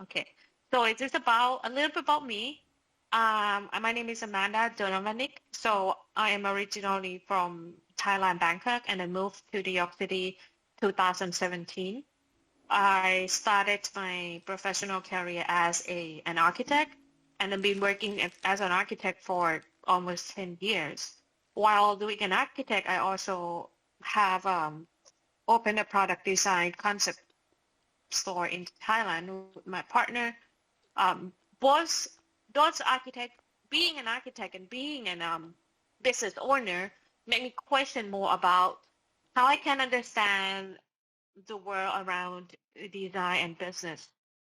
Okay. So it's just about a little bit about me. My name is Amanda Donavanik. So I am originally from Thailand, Bangkok, and I moved to New York City 2017. I started my professional career as an architect, and I've been working as an architect for almost 10 years. While doing an architect, I also have opened a product design concept store in Thailand with my partner. Both those architect, being an architect and being an business owner, make me question more about how I can understand the world around design and business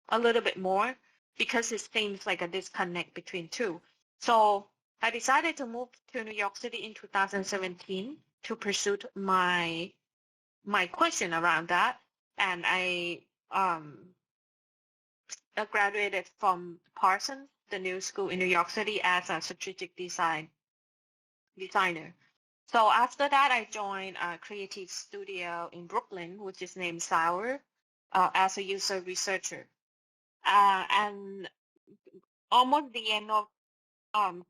a little bit more because it seems like a disconnect between two. So I decided to move to New York City in 2017 to pursue my question around that, and I graduated from Parsons, the new school in New York City, as a strategic designer. So after that, I joined a creative studio in Brooklyn, which is named Sour, as a user researcher. And almost the end of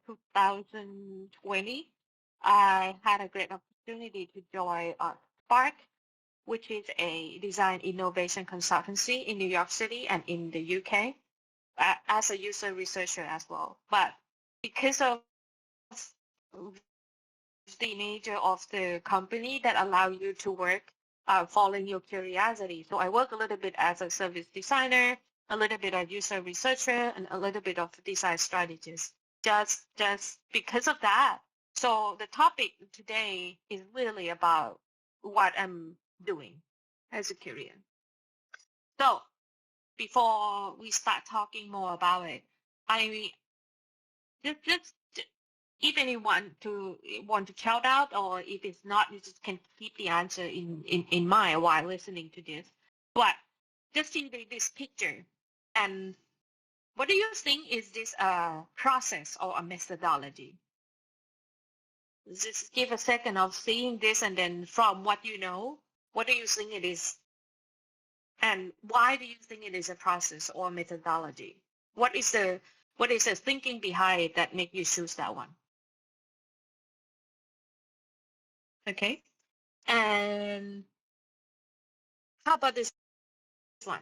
2020, I had a great opportunity to join SPARCK, which is a design innovation consultancy in New York City and in the UK, as a user researcher as well. But because of the nature of the company that allow you to work following your curiosity. So I work a little bit as a service designer, a little bit of user researcher, and a little bit of design strategist. Just because of that. So the topic today is really about what I'm doing as a career. So before we start talking more about it, I just if anyone to want to shout out, or if it's not, you just can keep the answer in mind while listening to this. But just see this picture, and what do you think, is this a process or a methodology? Just give a second of seeing this, and then from what you know, what do you think it is, and why do you think it is a process or a methodology? What is the thinking behind it that make you choose that one? Okay. And how about this one?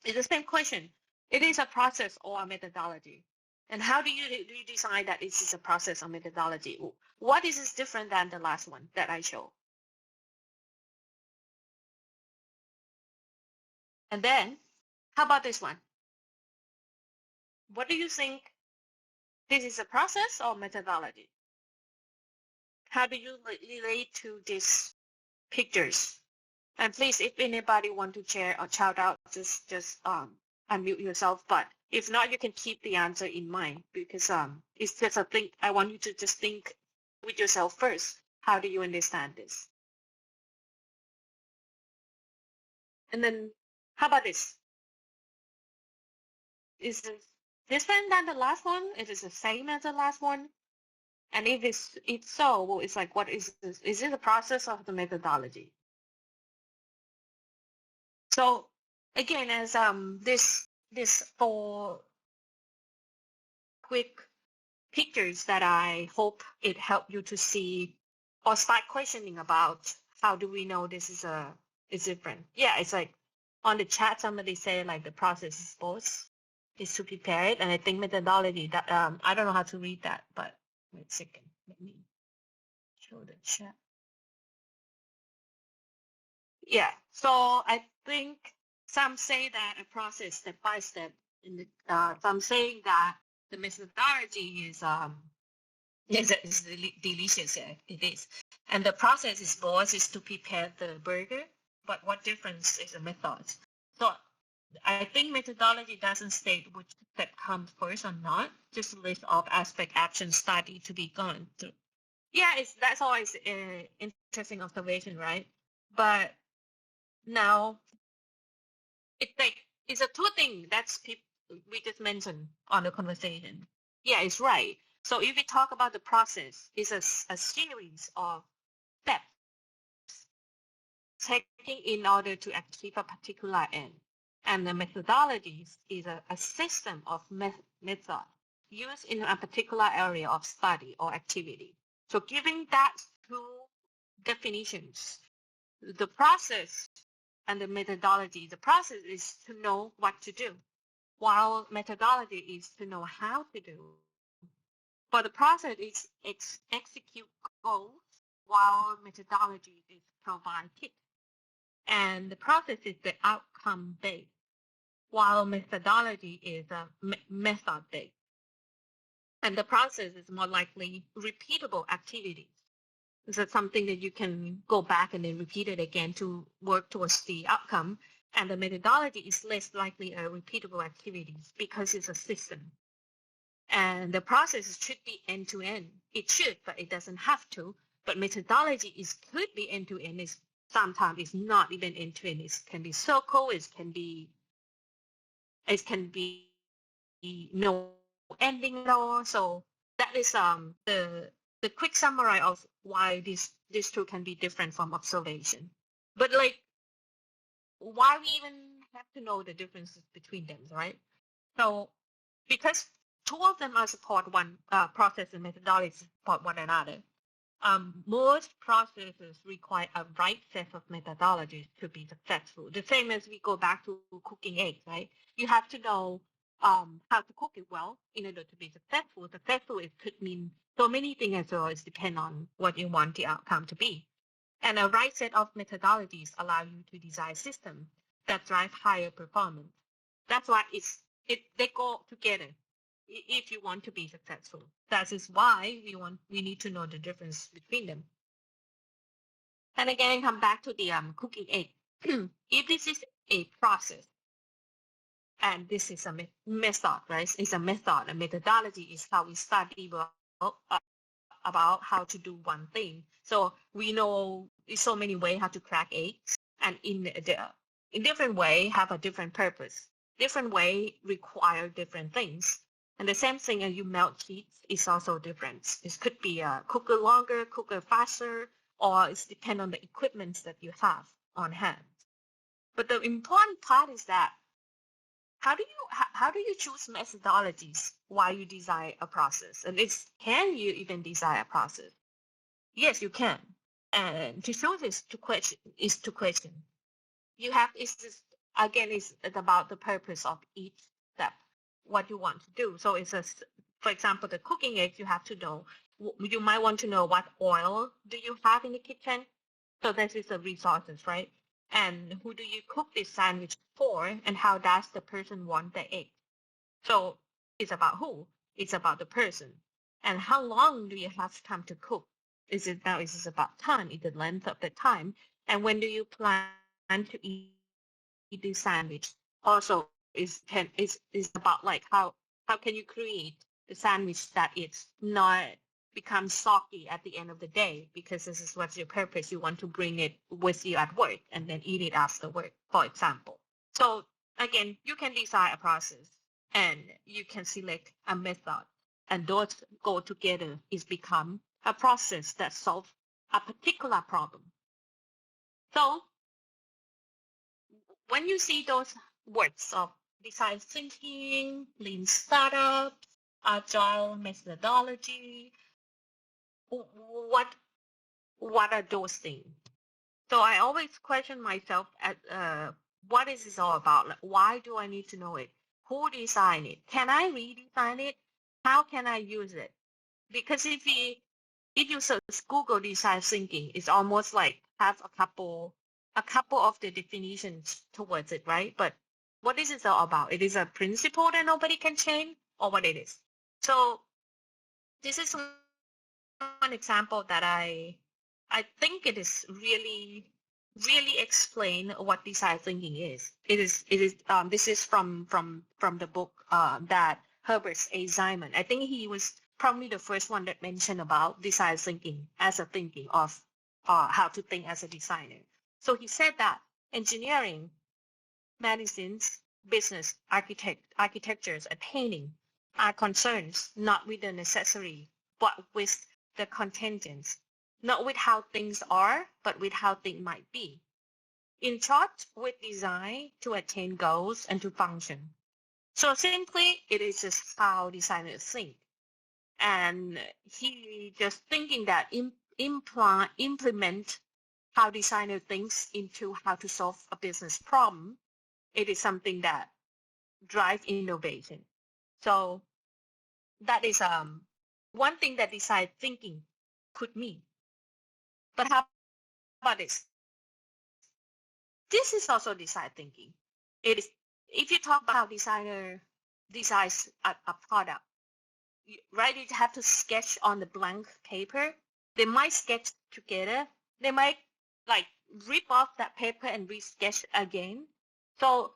It's the same question. It is a process or a methodology. And how do you decide that this is a process or methodology? What is different than the last one that I showed? And then, how about this one? What do you think? This is a process or methodology? How do you relate to these pictures? And please, if anybody want to share or shout out, just unmute yourself. But if not, you can keep the answer in mind, because it's just a thing. I want you to just think with yourself first. How do you understand this? And then, how about this? Is this different than the last one? Is it the same as the last one? And if so, well, it's like, what is this? Is it the process of the methodology? So again, as this 4 quick pictures that I hope it helped you to see or start questioning about, how do we know this is different? Yeah, it's like on the chat somebody say like the process is both is to prepare it, and I think methodology that I don't know how to read that, but wait a second, let me show the chat. Yeah, so I think some say that a process step by step, and some saying that the methodology is delicious. Yeah, it is, and the process is both is to prepare the burger. But what difference is the method? So I think methodology doesn't state which step comes first or not, just a list of aspect, action, study to be gone through. Yeah, that's always an interesting observation, right? But now it's like it's a two thing that's we just mentioned on the conversation. Yeah, it's right. So if we talk about the process, it's a series of steps taken in order to achieve a particular end. And the methodologies is a system of method used in a particular area of study or activity. So giving that two definitions, the process and the methodology, the process is to know what to do, while methodology is to know how to do. For the process is execute goals, while methodology is provide tips. And the process is the outcome based, while methodology is a method based. And the process is more likely repeatable activities. So something that you can go back and then repeat it again to work towards the outcome. And the methodology is less likely a repeatable activities because it's a system. And the process should be end to end. It should, but it doesn't have to. But methodology could be end to end. Sometimes it's not even end to end. It can be circle. It can be no ending at all. So that is the quick summary of why these two can be different from observation. But like, why we even have to know the differences between them, right? So because two of them are support one process and methodology support one another. Most processes require a right set of methodologies to be successful. The same as we go back to cooking eggs, right? You have to know how to cook it well in order to be successful. Successful, it could mean so many things as well. It depends on what you want the outcome to be. And a right set of methodologies allow you to design systems that drive higher performance. That's why they go together if you want to be successful. That is why we need to know the difference between them. And again, come back to the cooking egg. If this is a process and this is a method, right? It's a method. A methodology is how we study about how to do one thing. So we know there's so many ways how to crack eggs, and in different way have a different purpose. Different way require different things. And the same thing as you melt cheese is also different. It could be a cooker longer, cooker faster, or it depends on the equipment that you have on hand. But the important part is that how do you choose methodologies while you design a process? And can you even design a process? Yes, you can. And to choose is to question. You have it's about the purpose of each step, what you want to do. So for example, the cooking eggs, you have to know, you might want to know what oil do you have in the kitchen. So this is the resources, right? And who do you cook this sandwich for, and how does the person want the egg? So it's about who, it's about the person. And how long do you have time to cook? Is it about time? Is the length of the time? And when do you plan to eat this sandwich? Also is about like how can you create the sandwich that it's not become soggy at the end of the day, because this is what's your purpose. You want to bring it with you at work and then eat it after work, for example. So again, you can design a process and you can select a method, and those go together is become a process that solves a particular problem. So when you see those words of design thinking, lean startup, agile methodology, what are those things? So I always question myself at what is this all about? Like, why do I need to know it? Who designed it? Can I redesign it? How can I use it? Because if you search Google design thinking, it's almost like have a couple of the definitions towards it, right? But what is it all about? It is a principle that nobody can change, or what it is? So this is one example that I think it is really explain what design thinking is. This is from the book that Herbert A. Simon. I think he was probably the first one that mentioned about design thinking as a thinking of how to think as a designer. So he said that engineering, medicines, business, architectures, and painting are concerns not with the necessary, but with the contingents, not with how things are, but with how things might be. In short, with design to attain goals and to function. So simply, it is just how designers think. And he just thinking that implement how designer thinks into how to solve a business problem. It is something that drives innovation. So that is one thing that design thinking could mean. But how about this? This is also design thinking. It is if you talk about how designer designs a product, right? You have to sketch on the blank paper. They might sketch together. They might like rip off that paper and re-sketch again. So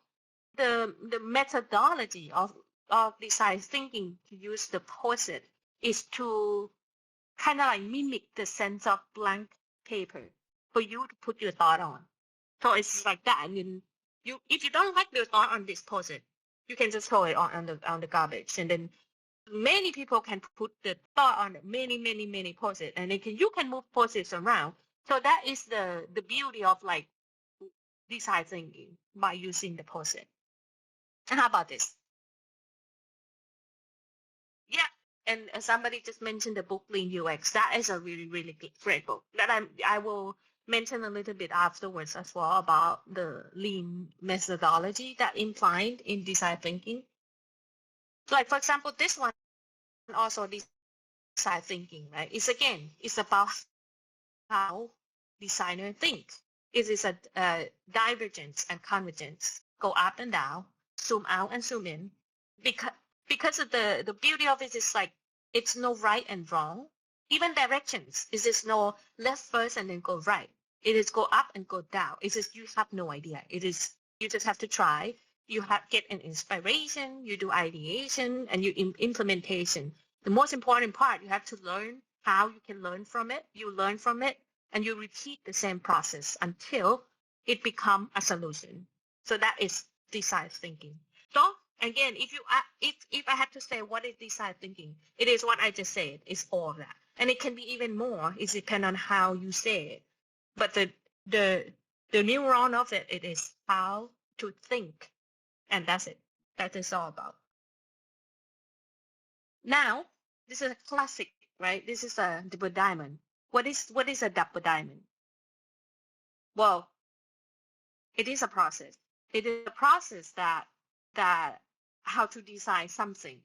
the methodology of design thinking to use the post-it is to kind of like mimic the sense of blank paper for you to put your thought on. So it's like that. And you if you don't like the thought on this post-it, you can just throw it on the garbage, and then many people can put the thought on many post-it, and you can move post-its around. So that is the beauty of like design thinking by using the post-it. And how about this? Yeah, and somebody just mentioned the book Lean UX. That is a really great book that I will mention a little bit afterwards as well about the lean methodology that implied in design thinking. Like for example, this one also design thinking, right? It's about how designer think. It is a divergence and convergence, go up and down, zoom out and zoom in, because of the beauty of it is like it's no right and wrong. Even directions is just no left first and then go right. It is go up and go down. It's just you have no idea. It is you just have to try. You have get an inspiration. You do ideation and you implementation. The most important part, you have to learn how you can learn from it. You learn from it and you repeat the same process until it become a solution. So that is design thinking. So again, if I had to say what is design thinking, it is what I just said. It's all of that, and it can be even more. It depends on how you say it. But the neuron of it, it is how to think, and that's it. That is all about. Now, this is a classic, right? This is a double diamond. What is a double diamond? Well, it is a process. It is a process that how to design something,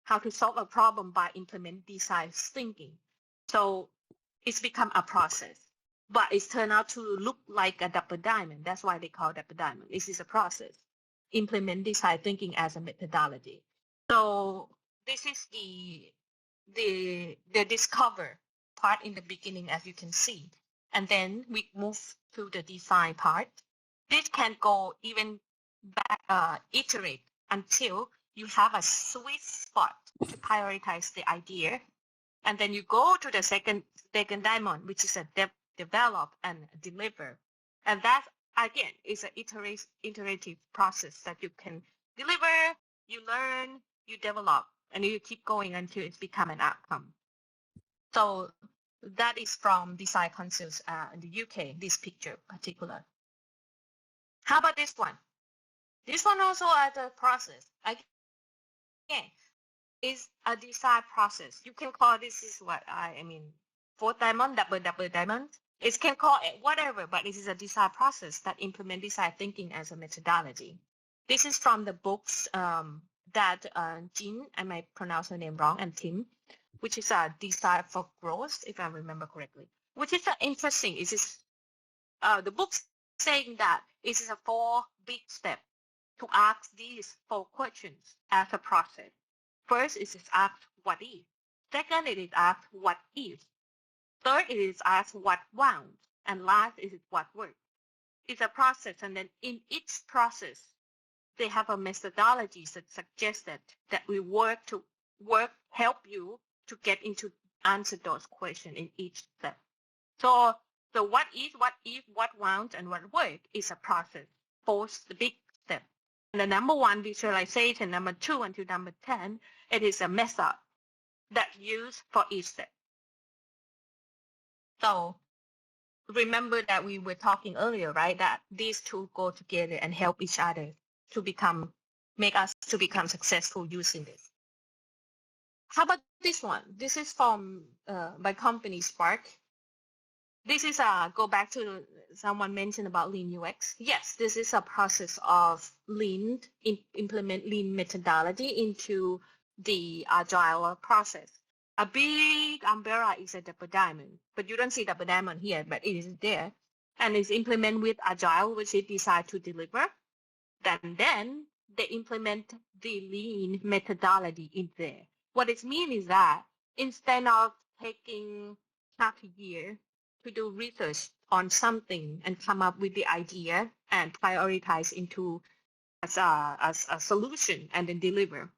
how to solve a problem by implement design thinking. So it's become a process, but it's turned out to look like a double diamond. That's why they call it double diamond. This is a process. Implement design thinking as a methodology. So this is the discover part in the beginning, as you can see. And then we move to the design part. This can go even back, iterate until you have a sweet spot to prioritize the idea. And then you go to the second diamond, which is a develop and deliver. And that, again, is an iterative process that you can deliver, you learn, you develop, and you keep going until it's become an outcome. So that is from Design Councils in the UK, this picture particular. How about this one? This one also as a process. Again, is a design process. You can call this is what I mean, fourth diamond, double diamond. It can call it whatever, but it is a design process that implement design thinking as a methodology. This is from the books that Jean, I might pronounce her name wrong, and Tim, which is a design for growth, if I remember correctly. Which is interesting. It is the book saying that it is a 4 big steps to ask these 4 questions as a process. First, it is asked what if. Second, it is asked what if. Third, it is asked what wound. And last, it is what worked. It's a process, and then in each process, they have a methodology that suggested that we help you to get into answer those questions in each step. So the what wound, and what worked is a process for the big step. And the number 1 visualization, number 2 until number 10, it is a method that used for each step. So remember that we were talking earlier, right? That these two go together and help each other to make us to become successful using this. How about this one? This is from my company SPARCK. This is go back to someone mentioned about lean UX. Yes, this is a process of lean, implement lean methodology into the agile process. A big umbrella is a double diamond, but you don't see double diamond here, but it is there. And it's implemented with agile, which is designed to deliver. Then they implement the lean methodology in there. What it means is that instead of taking half a year to do research on something and come up with the idea and prioritize into as a solution and then deliver,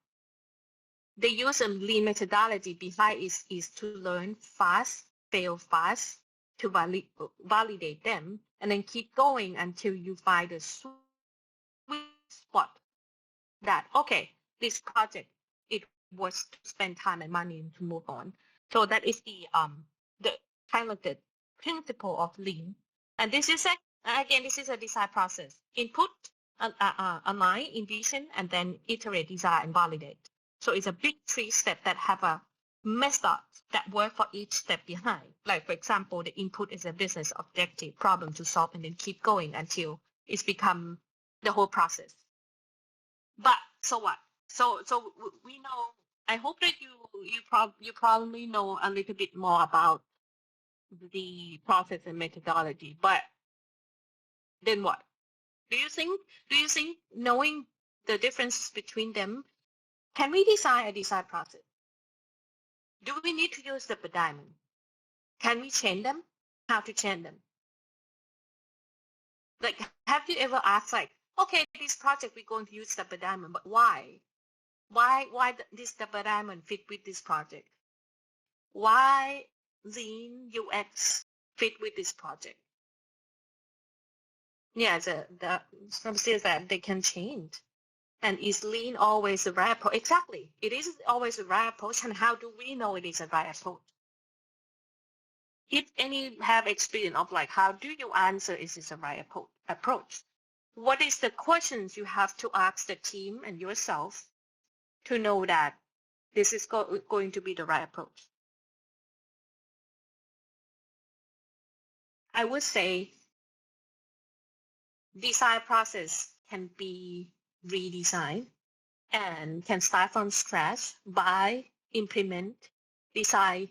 they use a lean methodology behind is to learn fast, fail fast, to validate them, and then keep going until you find a sweet spot that, okay, this project, it was to spend time and money to move on. So that is the kind of the principle of lean. And this is this is a design process. Input, align, envision, and then iterate, design, and validate. So it's a big 3-step that have a method that work for each step behind. Like, for example, the input is a business objective problem to solve and then keep going until it's become the whole process. But so what? So we know. I hope that you probably know a little bit more about the process and methodology. But then what? Do you think knowing the difference between them, can we design a design process? Do we need to use the diamond? Can we change them? How to change them? Like, have you ever asked, like, okay, this project we're going to use double diamond, but why? Why this double diamond fit with this project? Why lean UX fit with this project? Yeah, some says that they can change. And is lean always the right approach? Exactly. It is always the right approach. And how do we know it is a right approach? If any have experience of like, how do you answer is this a right approach? What is the questions you have to ask the team and yourself to know that this is going to be the right approach? I would say design process can be redesigned and can start from scratch by implement design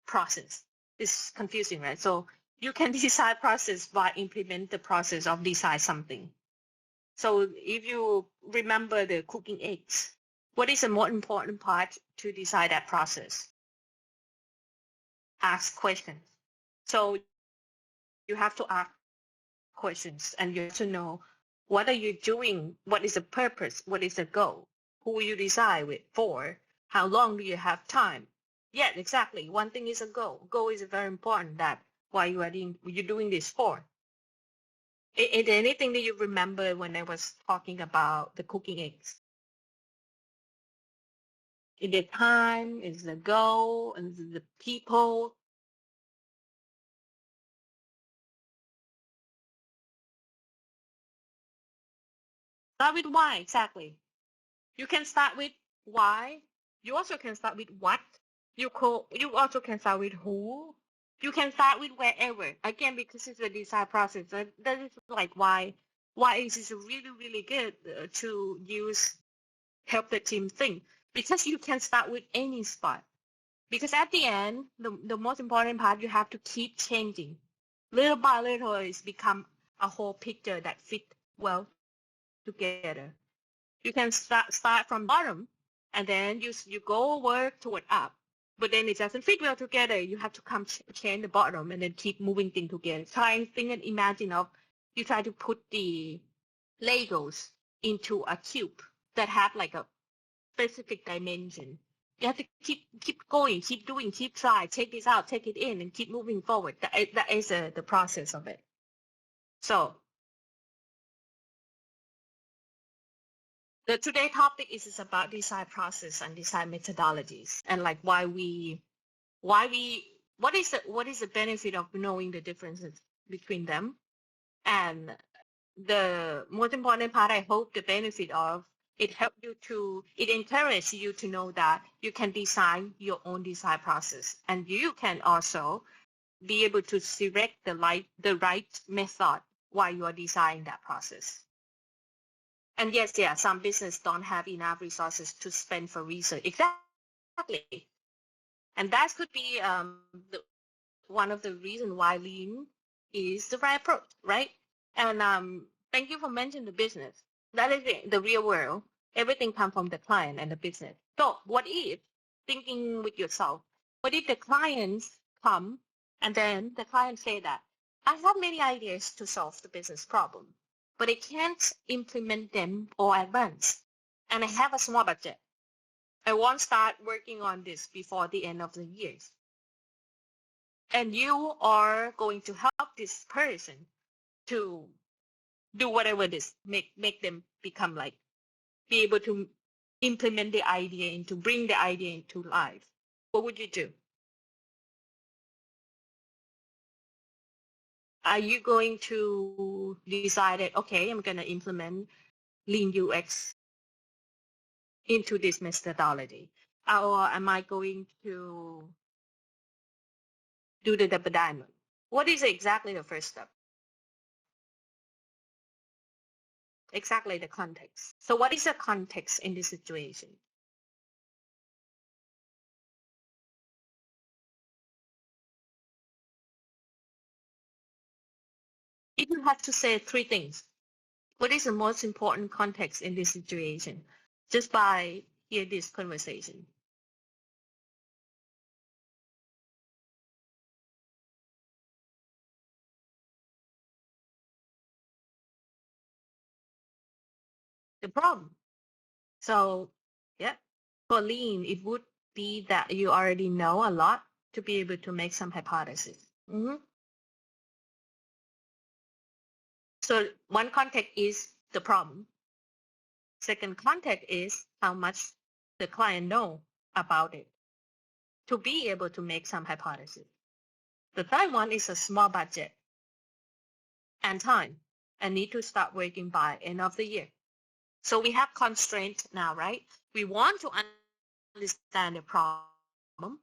process. It's confusing, right? So you can design process by implement the process of design something. So if you remember the cooking eggs, what is the most important part to decide that process? Ask questions. So you have to ask questions and you have to know, what are you doing? What is the purpose? What is the goal? Who will you decide with for? How long do you have time? Yeah, exactly. One thing is a goal. Goal is very important. That why you're doing this for. Is there anything that you remember when I was talking about the cooking eggs? Is the time? Is the goal? And the people? Start with why, exactly. You can start with why. You also can start with what. You also can start with who. You can start with wherever. Again, because it's a design process. That is like why is it really, really good to help the team think. Because you can start with any spot. Because at the end, the most important part, you have to keep changing. Little by little, it's become a whole picture that fit well together. You can start from bottom, and then you go work toward up. But then it doesn't fit well together. You have to come change the bottom and then keep moving things together. Try and think and imagine of you try to put the Legos into a cube that have like a specific dimension. You have to keep going, keep doing, keep trying, take this out, take it in, and keep moving forward. That is the process of it. So the today topic is about design process and design methodologies, and like what is the benefit of knowing the differences between them. And the most important part, I hope the benefit of it it encourages you to know that you can design your own design process, and you can also be able to select the right method while you are designing that process. And yes, yeah, some business don't have enough resources to spend for research. Exactly. And that could be one of the reasons why lean is the right approach, right? And thank you for mentioning the business. That is the real world. Everything comes from the client and the business. So what if, thinking with yourself, what if the clients come and then the client say that, I have many ideas to solve the business problem, but I can't implement them all at once. And I have a small budget. I won't start working on this before the end of the year. And you are going to help this person to do whatever this, make them become like, be able to implement the idea into, bring the idea into life. What would you do? Are you going to decide that, okay, I'm going to implement Lean UX into this methodology? Or am I going to do the double diamond? What is exactly the first step? Exactly the context. So what is the context in this situation? If you have to say three things, what is the most important context in this situation? Just by hear this conversation. The problem. So yeah, for lean, it would be that you already know a lot to be able to make some hypothesis. So one context is the problem. Second context is how much the client know about it to be able to make some hypothesis. The third one is a small budget and time and need to start working by end of the year. So we have constraints now, right? We want to understand the problem.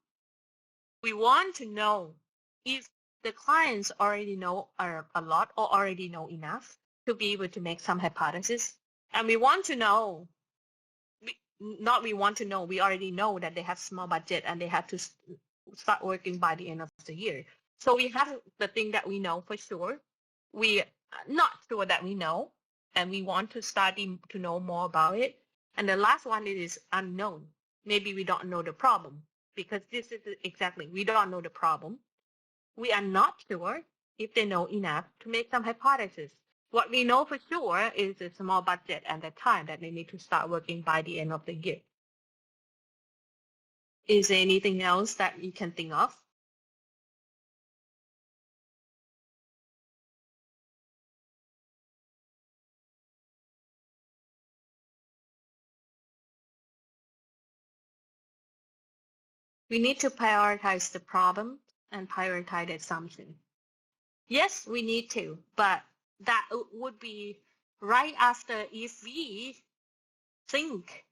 We want to know if the clients already know a lot or already know enough to be able to make some hypothesis. And we want to know, we already know that they have small budget and they have to start working by the end of the year. So we have the thing that we know for sure. We are not sure that we know, and we want to start to know more about it. And the last one is unknown. Maybe we don't know the problem, because this is exactly, we don't know the problem. We are not sure if they know enough to make some hypothesis. What we know for sure is the small budget and the time that they need to start working by the end of the year. Is there anything else that you can think of? We need to prioritize the problem and prioritize the assumption. Yes, we need to, but that would be right after, if we think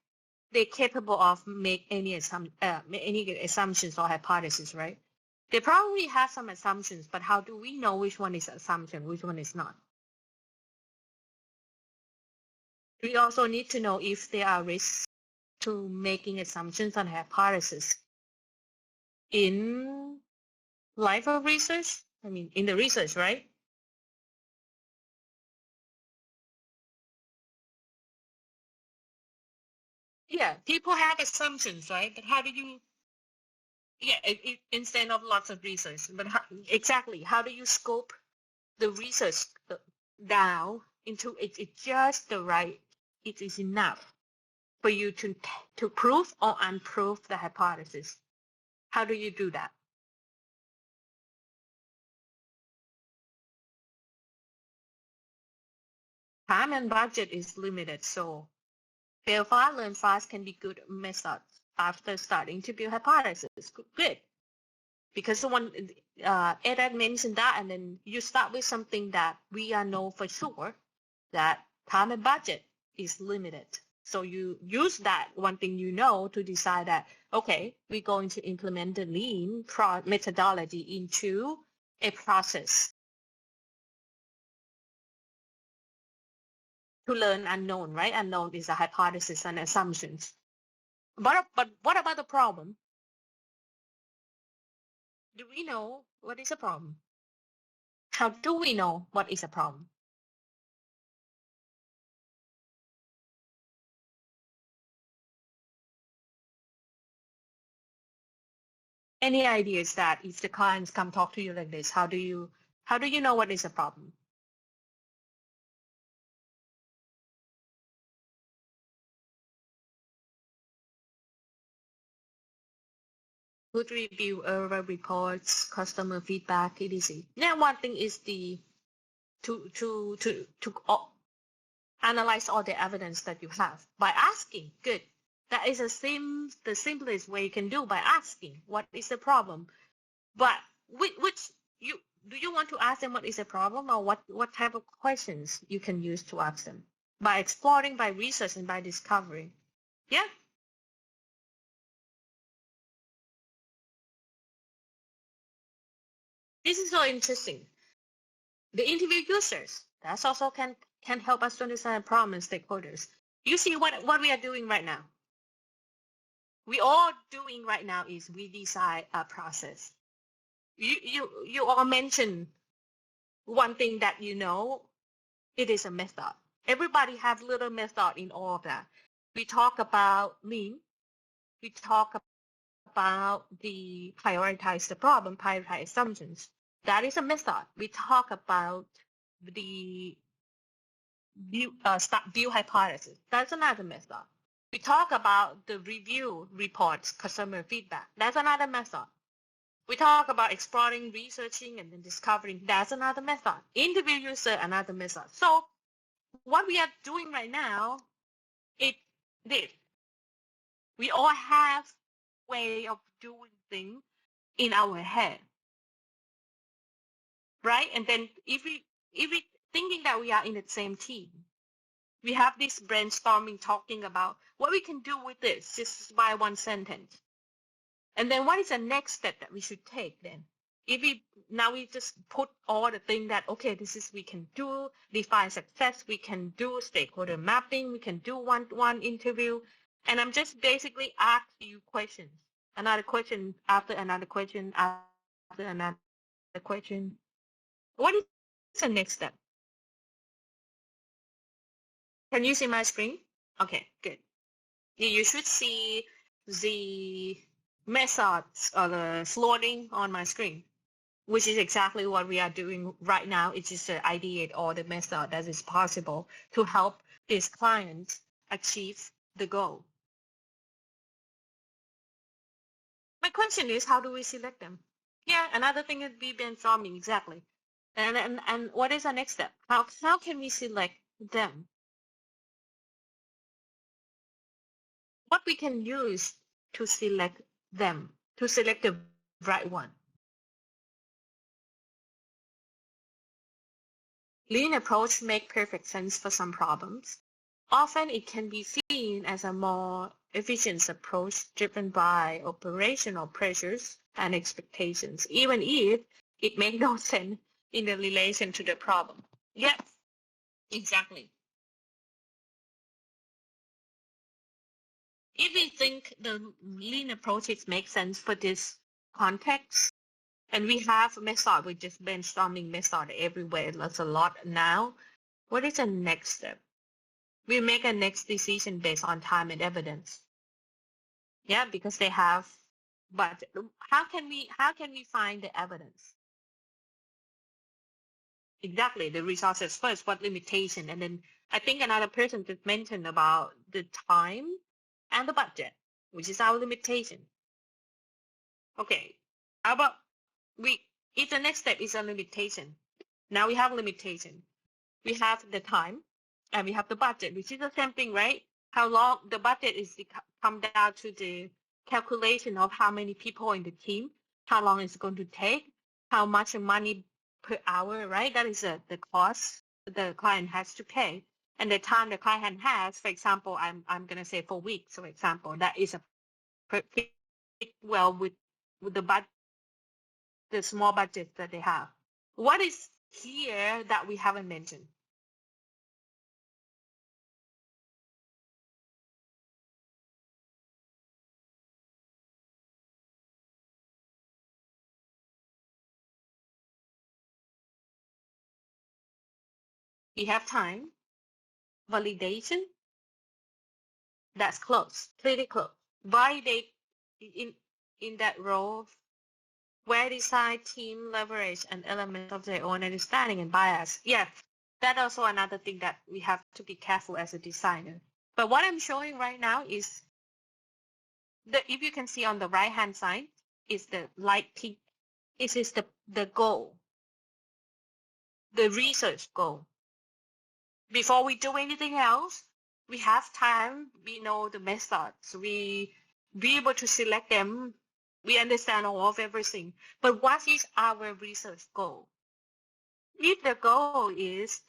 they're capable of make any assumptions or hypotheses, right? They probably have some assumptions, but how do we know which one is assumption, which one is not? We also need to know if there are risks to making assumptions and hypotheses in life of research. I mean, in the research, right? Yeah, people have assumptions, right? But how do you, yeah, instead of lots of research, but exactly, how do you scope the research down into it's just the right, it is enough for you to prove or unprove the hypothesis? How do you do that? Time and budget is limited, so fail fast, learn fast can be good methods after starting to build hypothesis. Good, because Ed mentioned that, and then you start with something that we are know for sure that time and budget is limited. So you use that one thing you know to decide that, okay, we're going to implement the lean methodology into a process to learn unknown, right? Unknown is a hypothesis and assumptions. But what about the problem? Do we know what is a problem? How do we know what is a problem? Any ideas that if the clients come talk to you like this, how do you know what is a problem? Good review, error reports, customer feedback, etc. Now, one thing is to analyze all the evidence that you have by asking. Good. That is the simplest way you can do by asking what is the problem. But which you do you want to ask them what is the problem, or what type of questions you can use to ask them? By exploring, by research, and by discovering. Yeah. This is so interesting. The interview users, that's also can help us to understand problem and stakeholders. You see what we are doing right now. We all doing right now is we design a process. You all mentioned one thing that you know, it is a method. Everybody have little method in all of that. We talk about lean. We talk about the prioritize the problem, prioritize assumptions. That is a method. We talk about the view hypothesis. That's another method. We talk about the review reports, customer feedback. That's another method. We talk about exploring, researching, and then discovering. That's another method. Interview user, another method. So what we are doing right now, we all have way of doing things in our head, right? And then if we thinking that we are in the same team, we have this brainstorming, talking about what we can do with this, just by one sentence. And then what is the next step that we should take then? If we just put all the things that, okay, this is we can do, define success, we can do stakeholder mapping, we can do one interview. And I'm just basically asking you questions. Another question after another question after another question. What is the next step? Can you see my screen? Okay, good. You should see the methods or the floating on my screen, which is exactly what we are doing right now. It's just to ideate all the method that is possible to help this client achieve the goal. My question is, how do we select them? Yeah, another thing is be brainstorming, exactly. And what is our next step? How can we select them? What we can use to select them, to select the right one. Lean approach make perfect sense for some problems. Often it can be seen as a more efficient approach driven by operational pressures and expectations, even if it makes no sense in the relation to the problem. Yep, exactly. If we think the lean approaches make sense for this context, and we have method, we just brainstorming method everywhere, that's a lot now. What is the next step? We make a next decision based on time and evidence. Yeah, because they have, but how can we find the evidence? Exactly, the resources first, what limitation, and then I think another person just mentioned about the time and the budget, which is our limitation. Okay, how about if the next step is a limitation, now we have limitation. We have the time and we have the budget, which is the same thing, right? How long the budget is come down to the calculation of how many people in the team, how long it's going to take, how much money per hour, right? That is the cost the client has to pay. And the time the client has, for example, I'm gonna say 4 weeks, for example, that is a fit well with the small budget that they have. What is here that we haven't mentioned? We have time, validation, that's close, pretty close. Validate in that role where design team leverage an element of their own understanding and bias. Yeah, that's also another thing that we have to be careful as a designer. But what I'm showing right now is if you can see on the right hand side is the light pink. It is the goal, the research goal. Before we do anything else, we have time, we know the methods, we be able to select them, we understand all of everything. But what is our research goal? If the goal is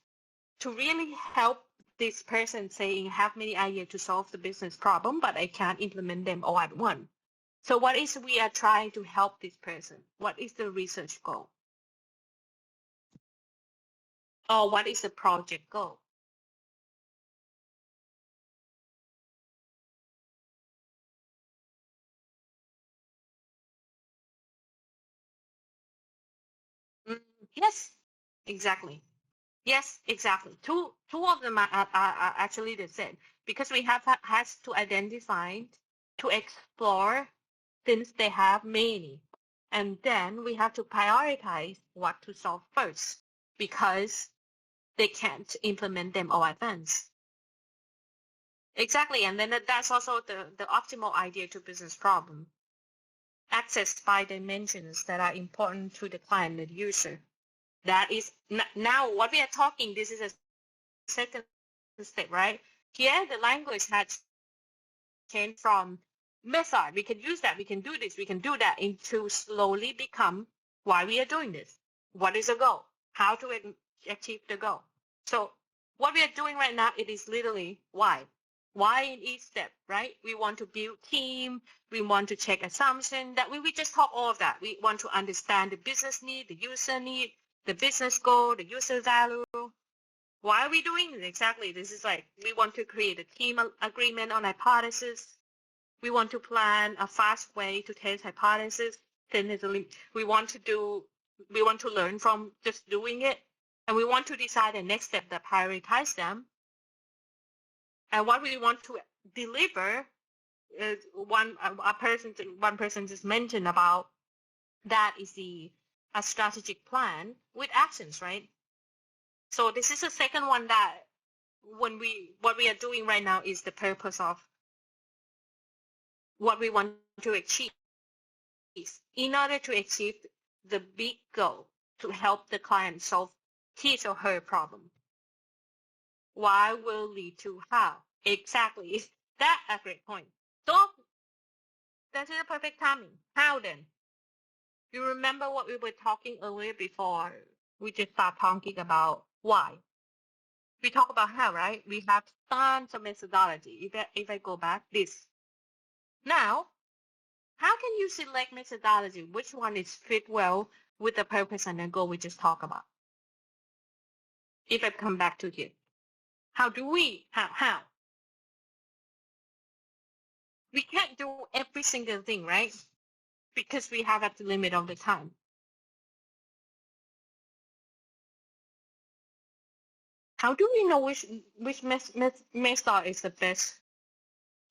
to really help this person saying have many ideas to solve the business problem, but I can't implement them all at once. So what is we are trying to help this person? What is the research goal? Or what is the project goal? Mm, yes, exactly. Yes, exactly. Two of them are actually the same because we have has to identify to explore since they have many, and then we have to prioritize what to solve first because they can't implement them all at once. Exactly, and then that's also the optimal idea to business problem. Accessed by dimensions that are important to the client and the user. That is now what we are talking. This is a second step, right? Here, the language has changed from method. We can use that. We can do this. We can do that into slowly become why we are doing this. What is the goal? How to achieve the goal? So what we are doing right now, it is literally why. Why in each step, right? We want to build team. We want to check assumption. That we just talk all of that. We want to understand the business need, the user need, the business goal, the user value. Why are we doing it? Exactly. This is like we want to create a team agreement on hypothesis. We want to plan a fast way to test hypothesis. Tentatively, we want to learn from just doing it, and we want to decide the next step that prioritize them. And what we want to deliver is one person just mentioned about that is a strategic plan with actions, right? So this is the second one that what we are doing right now is the purpose of what we want to achieve. In order to achieve the big goal to help the client solve his or her problem. Why will lead to how? Exactly. That's a great point. So that is a perfect timing. How then? You remember what we were talking earlier before we just start talking about why? We talk about how, right? We have tons of methodology. If I go back, this. Now, how can you select methodology? Which one is fit well with the purpose and the goal we just talked about? If I come back to here, how do we? How? We can't do every single thing, right? Because we have at the limit of the time. How do we know which method is the best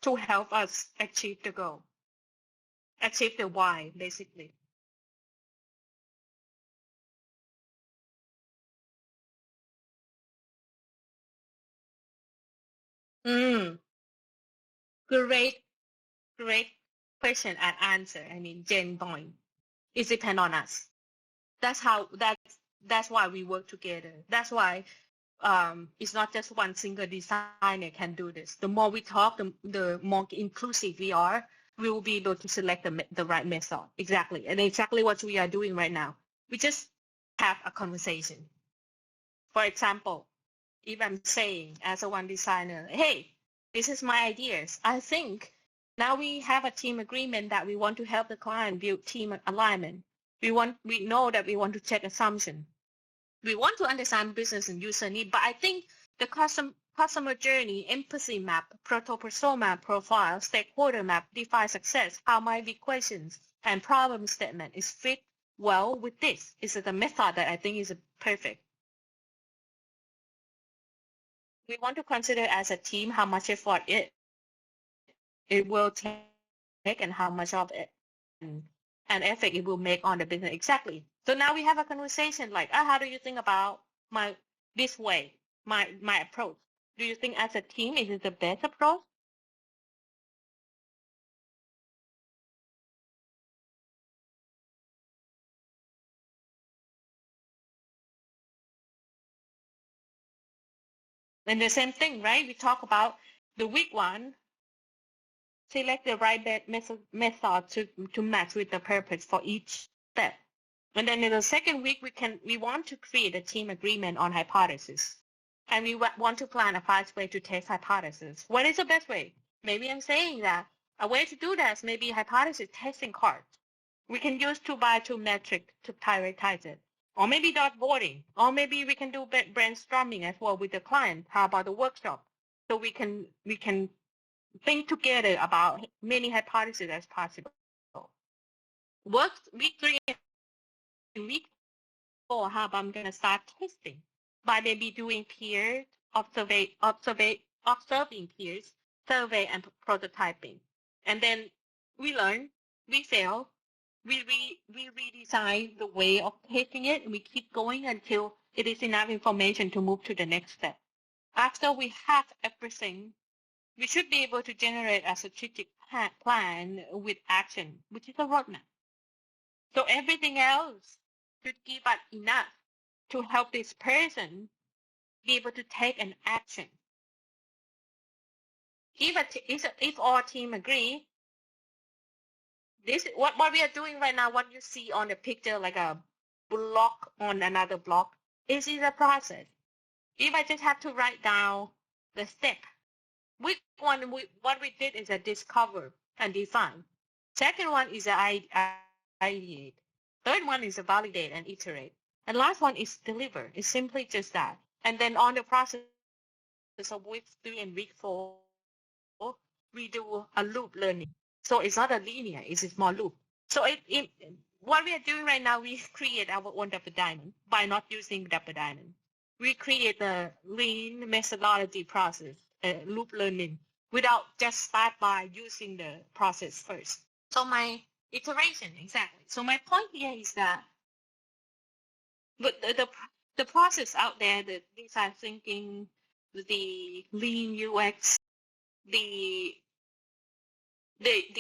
to help us achieve the goal, achieve the why, basically? Mm, great, great question and answer. I mean, Jen point. It depends on us. That's why we work together. That's why it's not just one single designer can do this. The more we talk, the more inclusive we are. We will be able to select the right method. Exactly, and exactly what we are doing right now. We just have a conversation. For example, if I'm saying as a one designer, hey, this is my ideas. I think now we have a team agreement that we want to help the client build team alignment. We know that we want to check assumption. We want to understand business and user need, but I think the customer journey, empathy map, proto-persona profile, stakeholder map, define success, how might be questions, and problem statement is fit well with this. Is the method that I think is perfect. We want to consider as a team how much effort it will take and how much of it and effect it will make on the business. Exactly. So now we have a conversation like, how do you think about this way, my approach? Do you think as a team it is the best approach? And the same thing, right? We talk about the week one, select the right method to match with the purpose for each step. And then in the second week, we want to create a team agreement on hypothesis. And we want to plan a fast way to test hypothesis. What is the best way? Maybe I'm saying that a way to do that is maybe hypothesis testing cards. We can use 2x2 metric to prioritize it. Or maybe dot voting. Or maybe we can do brainstorming as well with the client. How about the workshop? So we can think together about many hypotheses as possible. Week 3 and week 4, how about I'm going to start testing by maybe doing peer observing peers, survey and prototyping. And then we learn, we fail, we redesign the way of taking it, and we keep going until it is enough information to move to the next step. After we have everything, we should be able to generate a strategic plan with action, which is a roadmap. So everything else should give us enough to help this person be able to take an action. If our team agree, this what we are doing right now, what you see on the picture like a block on another block, is a process. If I just have to write down the step, what we did is a discover and define. Second one is a ideate. Third one is a validate and iterate. And last one is deliver. It's simply just that. And then on the process of week 3 and week 4, we do a loop learning. So it's not a linear, it's a small loop. So what we are doing right now, we create our own double diamond by not using double diamond. We create a lean methodology process, loop learning, without just start by using the process first. So my iteration, exactly. So my point here is that the process out there, the design thinking, the lean UX, the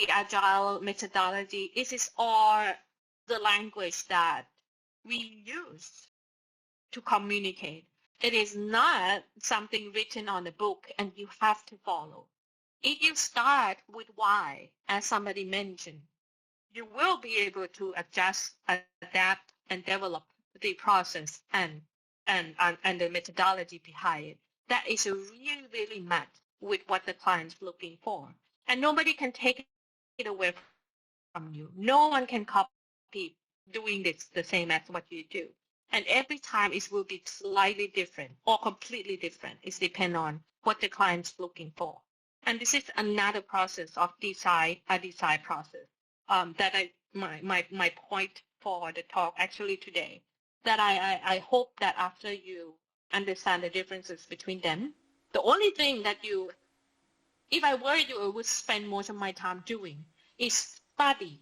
agile methodology, this is all the language that we use to communicate. It is not something written on a book and you have to follow. If you start with why, as somebody mentioned, you will be able to adjust, adapt, and develop the process and the methodology behind it. That is really, really match with what the client's looking for. And nobody can take it away from you. No one can copy doing this the same as what you do. And every time it will be slightly different or completely different. It depends on what the client's looking for. And this is another process of design process. That my point for the talk actually today. That I hope that after you understand the differences between them, the only thing that if I were you, I would spend most of my time doing is study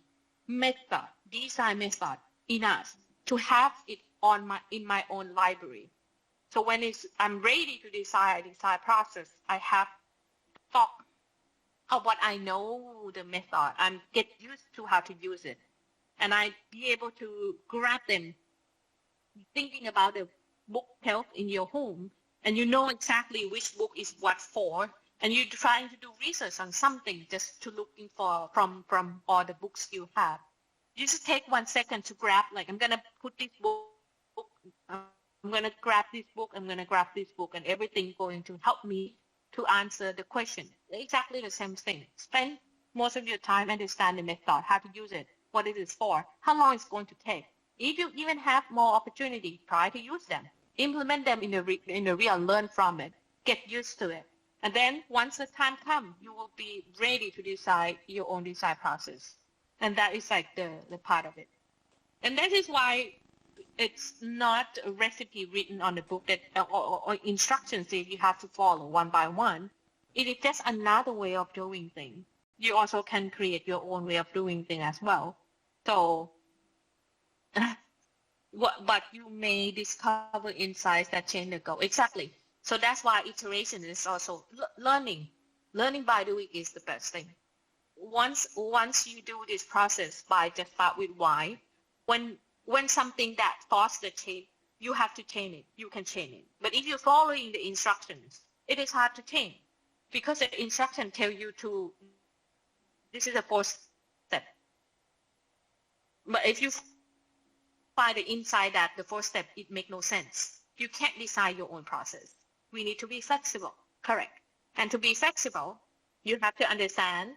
method, design method enough to have it in my own library. So when I'm ready to design process, I have thought of what I know the method. I'm get used to how to use it, and I be able to grab them. Thinking about the book shelf in your home, and you know exactly which book is what for, and you're trying to do research on something just to looking for from all the books you have. You just take 1 second to grab, like, I'm going to put this book, I'm going to grab this book, I'm going to grab this book, and everything going to help me to answer the question. Exactly the same thing. Spend most of your time understand the method, how to use it, what it is for, how long it's going to take. If you even have more opportunity, try to use them. Implement them in the real, learn from it, get used to it. And then once the time comes, you will be ready to decide your own design process. And that is like the part of it. And that is why it's not a recipe written on the book that or instructions that you have to follow one by one. It is just another way of doing things. You also can create your own way of doing things as well. So, but you may discover insights that change the goal. Exactly. So that's why iteration is also learning. Learning by doing is the best thing. Once you do this process by just start with why, when something that fosters change, you have to change it. You can change it. But if you're following the instructions, it is hard to change because the instruction tell you to, this is the fourth step. But if you find the insight that the fourth step, it make no sense. You can't design your own process. We need to be flexible. Correct. And to be flexible, you have to understand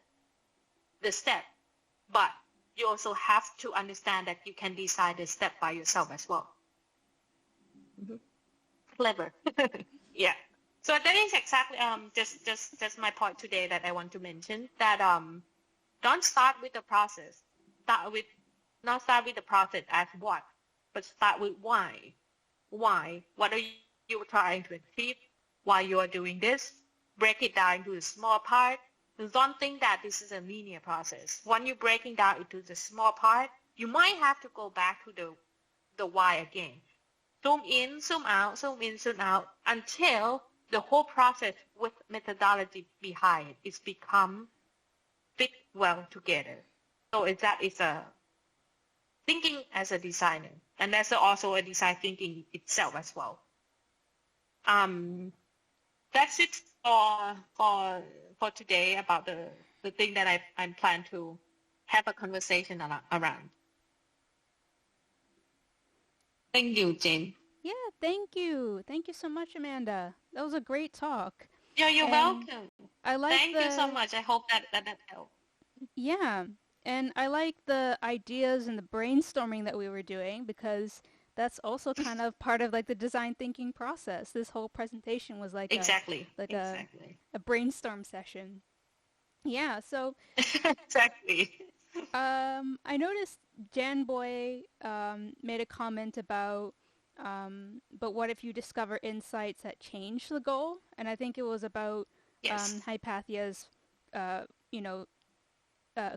the step, but you also have to understand that you can decide the step by yourself as well. Mm-hmm. Clever. Yeah. So that is exactly just my point today that I want to mention, that don't start with the process. Not start with the process as what, but start with why. Why? What are you trying to achieve? Why you are doing this? Break it down into a small part. Don't think that this is a linear process. When you're breaking down into the small part, you might have to go back to the why again. Zoom in, zoom out, zoom in, zoom out, until the whole process with methodology behind it is become fit well together. So that is a thinking as a designer, and that's also a design thinking itself as well. That's it for today about the thing that I'm planning to have a conversation around. Thank you, Jane. Yeah, thank you. Thank you so much, Amanda. That was a great talk. You're welcome. I like Thank you so much. I hope that helped. Yeah, and I like the ideas and the brainstorming that we were doing, because that's also kind of part of like the design thinking process. This whole presentation was like Exactly. a brainstorm session. Yeah, so Exactly. I noticed Jan Boy made a comment about but what if you discover insights that change the goal? And I think it was about Yes. Hypathia's you know,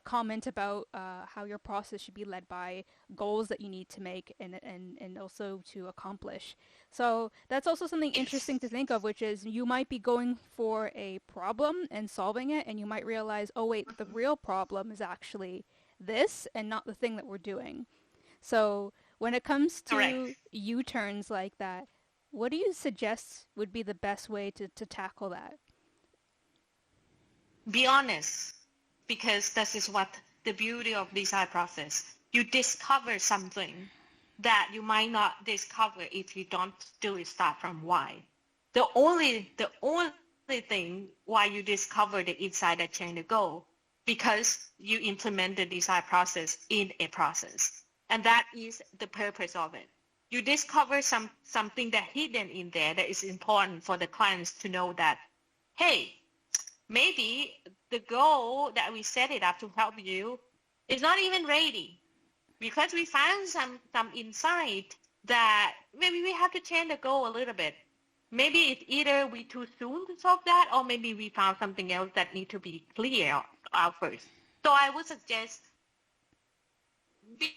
comment about how your process should be led by goals that you need to make and also to accomplish. So that's also something Yes. interesting to think of, which is you might be going for a problem and solving it, and you might realize, oh wait, the real problem is actually this and not the thing that we're doing. So when it comes Correct. to U-turns like that, what do you suggest would be the best way to tackle that? Be honest, because this is what the beauty of design process. You discover something that you might not discover if you don't do it start from why. The only thing why you discover the insight that change the goal, because you implement the design process in a process. And that is the purpose of it. You discover something that hidden in there that is important for the clients to know that, hey, maybe the goal that we set it up to help you is not even ready, because we found some insight that maybe we have to change the goal a little bit. Maybe it's either we too soon to solve that, or maybe we found something else that need to be clear out first. So I would suggest be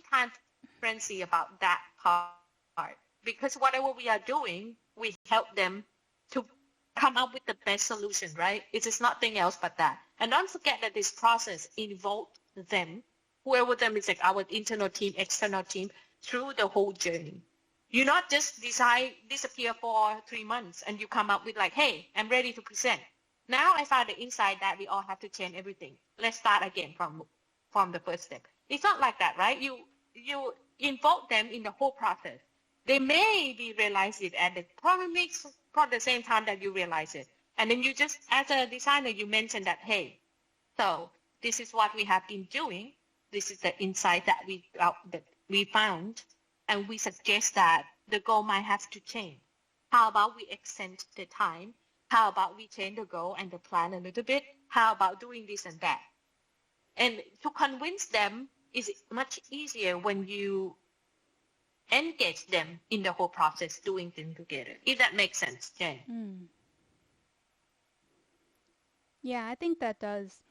transparency about that part, because whatever we are doing, we help them to come up with the best solution, right? It is nothing else but that. And don't forget that this process involved them, whoever them is, like our internal team, external team, through the whole journey. You not just disappear for 3 months and you come up with like, hey, I'm ready to present. Now I found the insight that we all have to change everything. Let's start again from from the first step. It's not like that, right? You involve them in the whole process. They maybe realize it at the probably the same time that you realize it. And then you just, as a designer, you mention that, hey, so this is what we have been doing. This is the insight that we found, and we suggest that the goal might have to change. How about we extend the time? How about we change the goal and the plan a little bit? How about doing this and that? And to convince them is much easier when you engage them in the whole process, doing things together. If that makes sense, Jane. Yeah, I think that does.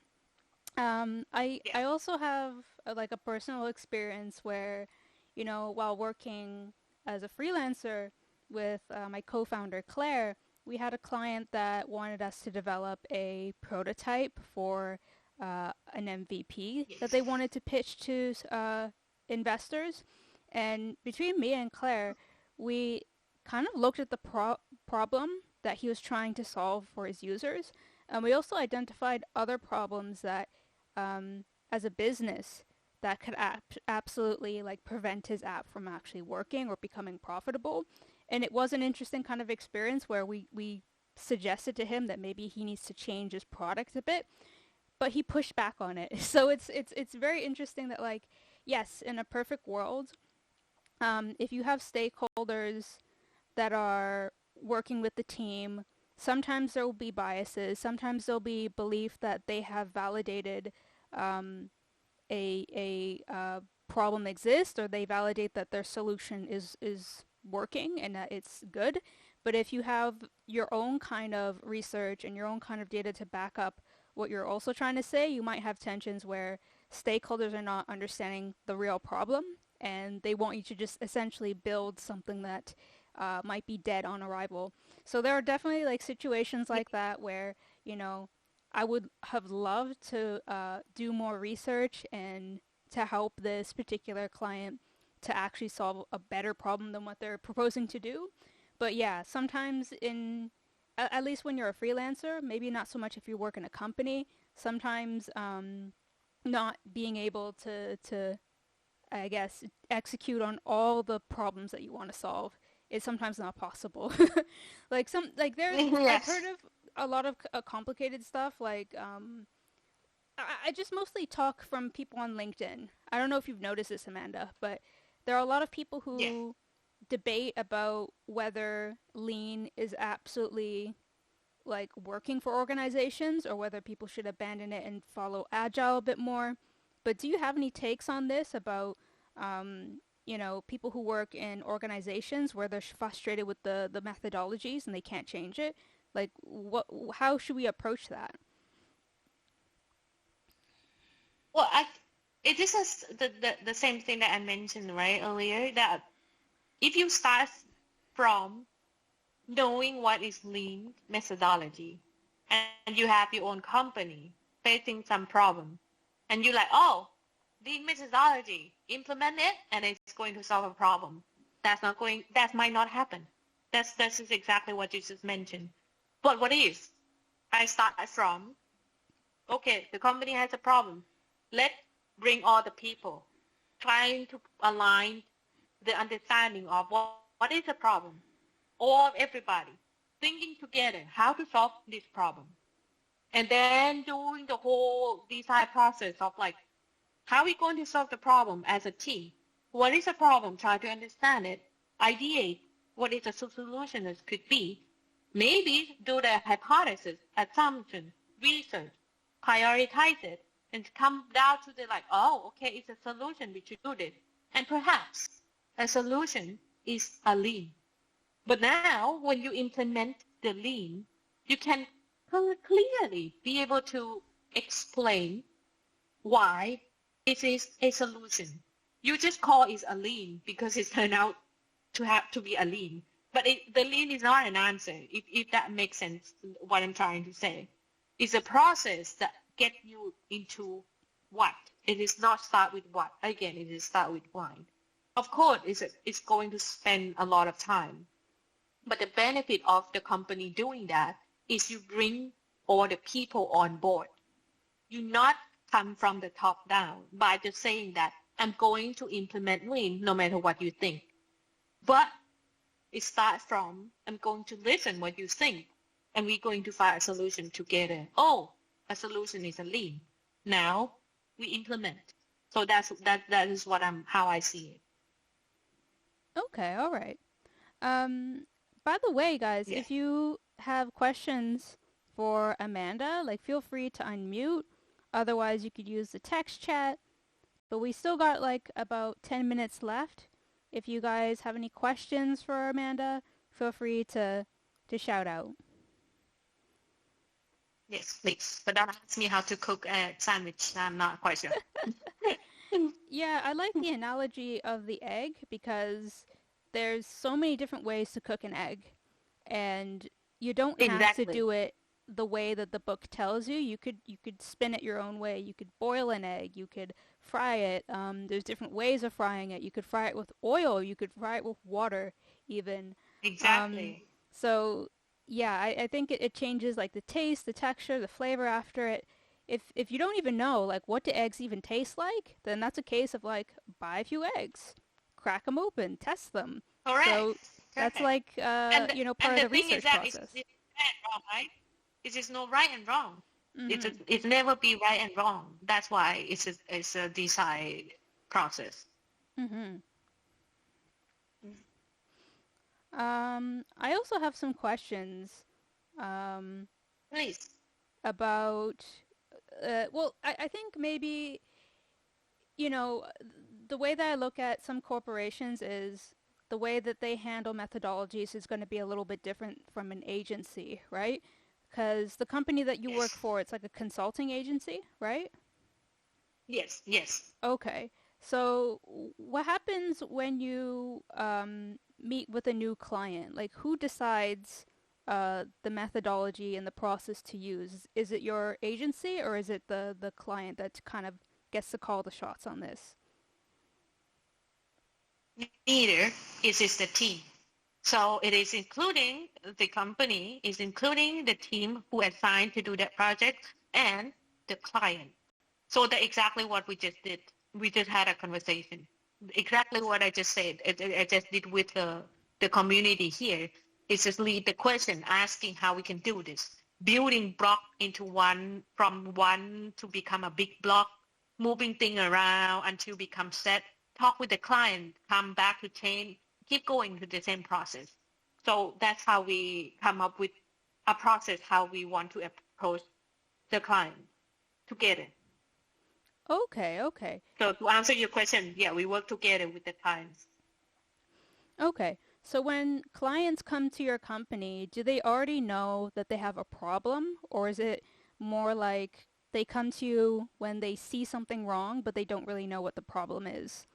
I also have like a personal experience where, while working as a freelancer with my co-founder Claire, we had a client that wanted us to develop a prototype for an MVP that they wanted to pitch to investors. And between me and Claire, we kind of looked at the problem that he was trying to solve for his users. And we also identified other problems that, as a business, that could absolutely like prevent his app from actually working or becoming profitable. And it was an interesting kind of experience where we suggested to him that maybe he needs to change his product a bit, but he pushed back on it. So it's very interesting that, like, yes, in a perfect world, if you have stakeholders that are working with the team, sometimes there will be biases. Sometimes there'll be belief that they have validated a problem exists, or they validate that their solution is working and that it's good. But if you have your own kind of research and your own kind of data to back up what you're also trying to say, you might have tensions where stakeholders are not understanding the real problem, and they want you to just essentially build something that might be dead on arrival. So there are definitely like situations like that where, I would have loved to do more research and to help this particular client to actually solve a better problem than what they're proposing to do. But yeah, sometimes at least when you're a freelancer, maybe not so much if you work in a company, sometimes not being able to I guess, execute on all the problems that you want to solve is sometimes not possible. I've heard of a lot of complicated stuff. Like, I just mostly talk from people on LinkedIn. I don't know if you've noticed this, Amanda, but there are a lot of people who debate about whether lean is absolutely like working for organizations or whether people should abandon it and follow agile a bit more. But do you have any takes on this about, people who work in organizations where they're frustrated with the methodologies and they can't change it? Like, how should we approach that? Well, it is the same thing that I mentioned right earlier, that if you start from knowing what is lean methodology and you have your own company facing some problem, and you're like, oh, lean methodology, implement it and it's going to solve a problem. That might not happen. That's just exactly what you just mentioned. But what is? I start from, okay, the company has a problem. Let's bring all the people, trying to align the understanding of what is the problem, all of everybody, thinking together how to solve this problem. And then doing the whole design process of like, how are we going to solve the problem as a team? What is the problem? Try to understand it, ideate what is the solution that could be. Maybe do the hypothesis, assumption, research, prioritize it, and come down to the like, oh, okay, it's a solution, we should do this. And perhaps a solution is a lean. But now when you implement the lean, you can clearly be able to explain why it is a solution. You just call it a lean because it turned out to have to be a lean. But the lean is not an answer, if that makes sense, what I'm trying to say. It's a process that gets you into what. It is not start with what. Again, it is start with why. Of course, it's going to spend a lot of time. But the benefit of the company doing that is you bring all the people on board. You not come from the top down by just saying that I'm going to implement Lean no matter what you think. But it starts from I'm going to listen what you think, and we're going to find a solution together. Oh, a solution is a Lean. Now we implement. So that is how I see it. Okay, all right. By the way, guys, Yeah. if you have questions for Amanda, like feel free to unmute. Otherwise, you could use the text chat. But we still got like about 10 minutes left. If you guys have any questions for Amanda, feel free to shout out. Yes, please. But don't ask me how to cook a sandwich. I'm not quite sure. Yeah, I like the analogy of the egg because there's so many different ways to cook an egg, and you don't have to Exactly. do it the way that the book tells you. You could spin it your own way. You could boil an egg. You could fry it. There's different ways of frying it. You could fry it with oil. You could fry it with water, even. Um, Exactly. so yeah, I think it changes like the taste, the texture, the flavor after it. If you don't even know like what do eggs even taste like, then that's a case of like buy a few eggs, crack them open, test them. Correct. So that's Correct. like And part of the the thing is research that it's process. right and wrong, right? It is no right and wrong. Mhm. It's never be right and wrong. That's why it's a design process. Mhm. I also have some questions um Please. about well, I think maybe you know, the way that I look at some corporations is the way that they handle methodologies is going to be a little bit different from an agency, right? Because the company that you work Yes. for, it's like a consulting agency, right? Yes. Yes. Okay. So what happens when you meet with a new client? Like who decides the methodology and the process to use? Is it your agency or is it the client that kind of gets to call the shots on this? Neither is the team. So it is including the company, is including the team who assigned to do that project and the client. So that's exactly what we just did. We just had a conversation. Exactly what I just said. I just did with the community here. It's just lead the question, asking how we can do this. Building block into one, from one to become a big block, moving thing around until become set. Talk with the client, come back to change, keep going to the same process. So that's how we come up with a process, how we want to approach the client together. Okay, okay. So to answer your question, yeah, we work together with the clients. Okay. So when clients come to your company, do they already know that they have a problem, or is it more like they come to you when they see something wrong, but they don't really know what the problem is?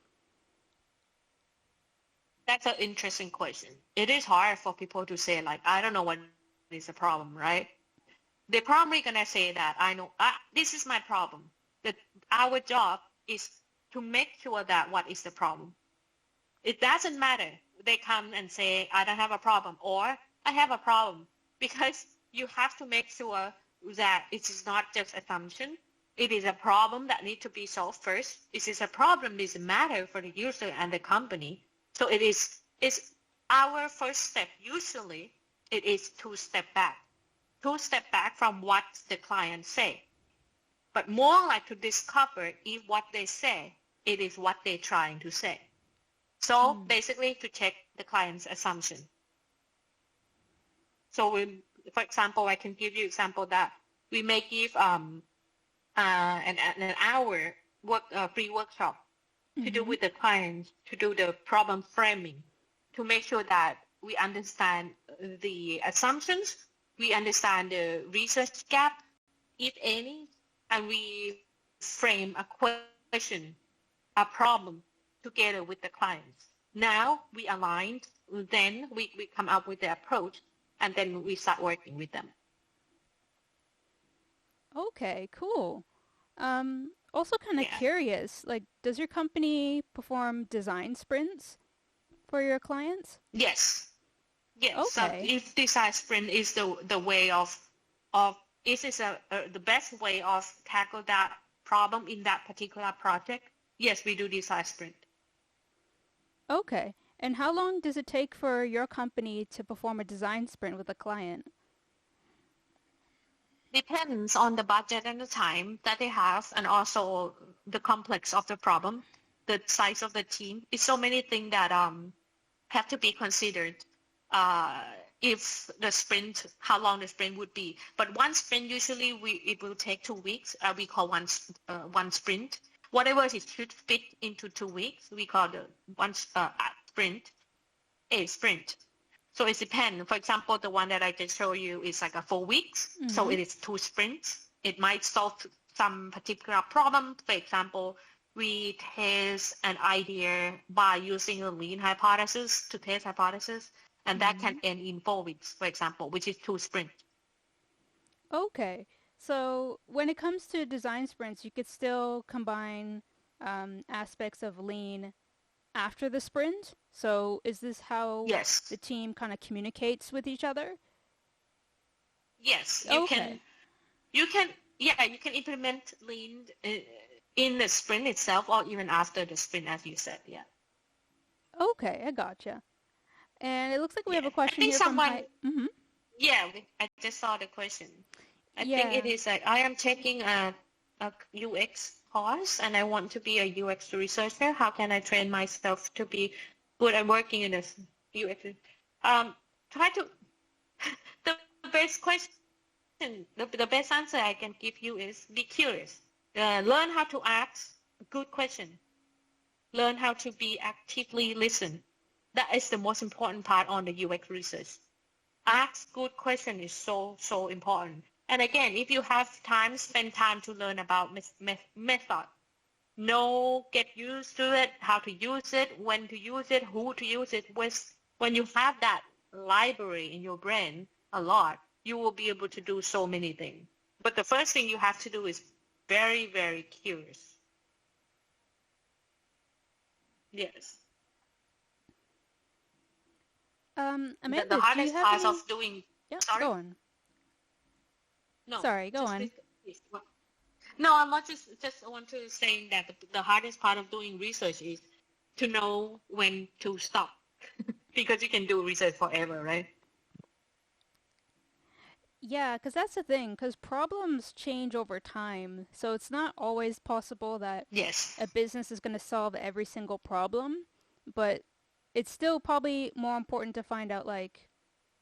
That's an interesting question. It is hard for people to say like, I don't know what is the problem, right? They're probably gonna say that I know this is my problem. That our job is to make sure that what is the problem. It doesn't matter. They come and say, I don't have a problem or I have a problem because you have to make sure that it is not just assumption. It is a problem that needs to be solved first. It is a problem that is a matter for the user and the company. So it's our first step. Usually it is to step back. To step back from what the client say, but more like to discover if what they say, it is what they're trying to say. So Mm. basically to check the client's assumption. So for example, I can give you example that we may give an hour free workshop to do Mm-hmm. with the clients to do the problem framing to make sure that we understand the assumptions, we understand the research gap, if any, and we frame a question, a problem together with the clients. Now we aligned, then we come up with the approach, and then we start working with them. Okay, cool. Also kind of Yeah. curious, like, does your company perform design sprints for your clients? Yes. Yes. So Okay. if design sprint is the way of this is the best way of tackle that problem in that particular project, yes, we do design sprint. Okay. And how long does it take for your company to perform a design sprint with a client? Depends on the budget and the time that they have, and also the complex of the problem, the size of the team. It's so many things that have to be considered. Uh, if the sprint, how long the sprint would be. But one sprint usually it will take 2 weeks. We call one sprint. Whatever it should fit into 2 weeks, we call the one sprint a sprint. So it depends. For example, the one that I just showed you is like a 4 weeks. Mm-hmm. So it is 2 sprints. It might solve some particular problem. For example, we test an idea by using a lean hypothesis to test hypothesis, and that can end in 4 weeks, for example, which is 2 sprints. Okay. So when it comes to design sprints, you could still combine aspects of lean after the sprint. So is this how Yes. the team kind of communicates with each other? Yes. Okay. You can implement lean in the sprint itself or even after the sprint, as you said. Yeah. Okay, I gotcha. And it looks like we have a question I think here someone, from yeah, I just saw the question. I Yeah. think it is like, I am taking a UX course and I want to be a UX researcher. How can I train myself to be good at working in this UX? Try to, the best question, the best answer I can give you is be curious. Learn how to ask a good question. Learn how to be actively listen. That is the most important part on the UX research. Ask good question is so important. And again, if you have time, spend time to learn about method. Get used to it, how to use it, when to use it, who to use it with. When you have that library in your brain a lot, you will be able to do so many things. But the first thing you have to do is very, very curious. Yes. Amanda, The hardest do you have part any... of doing... Yeah, Sorry? go on. No. Sorry, go on. Please. No, I just want to say that the hardest part of doing research is to know when to stop. Because you can do research forever, right? Yeah, because that's the thing, because problems change over time. So it's not always possible that Yes. a business is going to solve every single problem, but it's still probably more important to find out like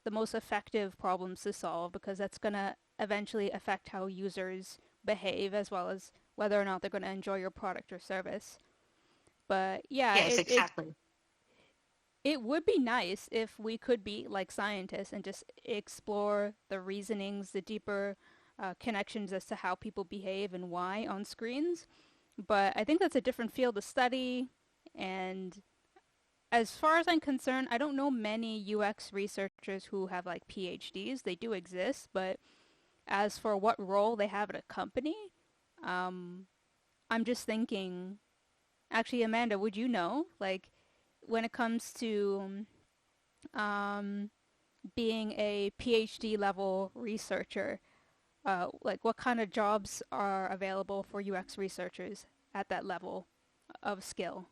the most effective problems to solve, because that's going to eventually affect how users behave as well as whether or not they're going to enjoy your product or service. But yeah, Yes, exactly. it would be nice if we could be like scientists and just explore the reasonings, the deeper connections as to how people behave and why on screens. But I think that's a different field to study. And as far as I'm concerned, I don't know many UX researchers who have like PhDs. They do exist, but as for what role they have at a company, I'm just thinking, actually, Amanda, would you know? Like, when it comes to being a PhD level researcher, like what kind of jobs are available for UX researchers at that level of skill?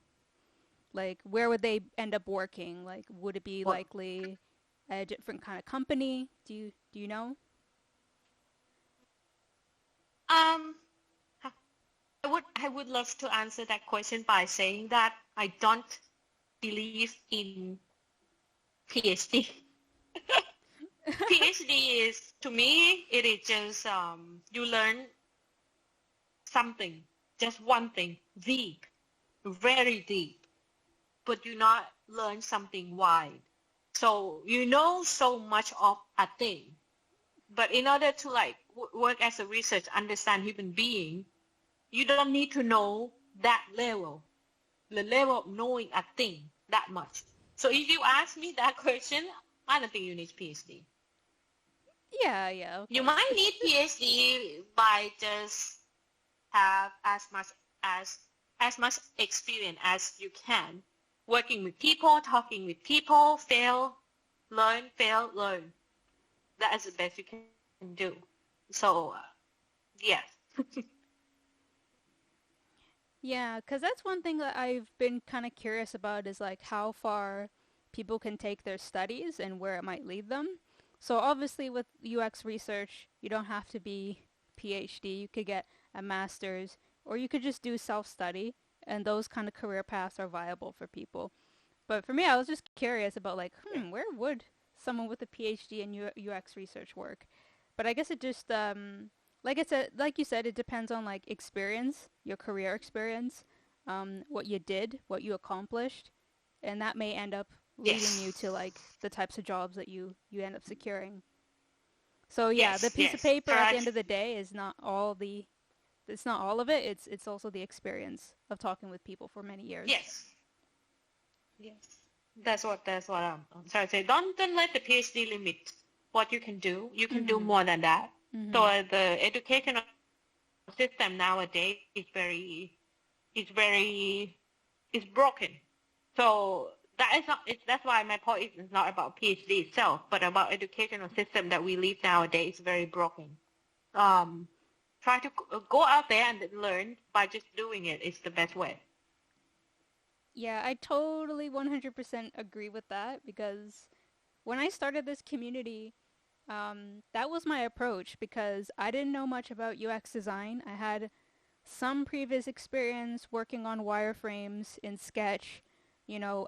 Like, where would they end up working? Like, would it be likely a different kind of company? Do you know? Um, I would love to answer that question by saying that I don't believe in PhD. PhD is, to me, it is just you learn something, just one thing, deep, very deep, but you not learn something wide. So you know so much of a thing, but in order to like work as a researcher, understand human being, you don't need to know that level, the level of knowing a thing that much. So if you ask me that question, I don't think you need PhD. Yeah, of You course. might need PhD by just have as much experience as you can, working with people, talking with people, fail, learn. That is the best you can do. So, yes. Yeah, because that's one thing that I've been kind of curious about is like how far people can take their studies and where it might lead them. So obviously with UX research, you don't have to be PhD. You could get a master's or you could just do self-study, and those kind of career paths are viable for people. But for me, I was just curious about like, Yeah. where would someone with a PhD in UX research work? But I guess it just like I said, like you said, it depends on like experience, your career experience, what you did, what you accomplished, and that may end up leading you to Yes. like the types of jobs that you end up securing. So yeah, the Yes. piece of Yes. paper at the end Correct. of the day is not all the it's not all of it. It's also the experience of talking with people for many years. Yes. Yes. That's what I'm trying to say. Don't let the PhD limit what you can do. You can do Mhm. more than that. So Mhm. the educational system nowadays is very is broken. So that is not. That's why my point is not about PhD itself, but about educational system that we live nowadays is very broken. Um, Try to go out there and learn by just doing it is the best way. Yeah, I totally 100% agree with that because when I started this community, that was my approach because I didn't know much about UX design. I had some previous experience working on wireframes in Sketch,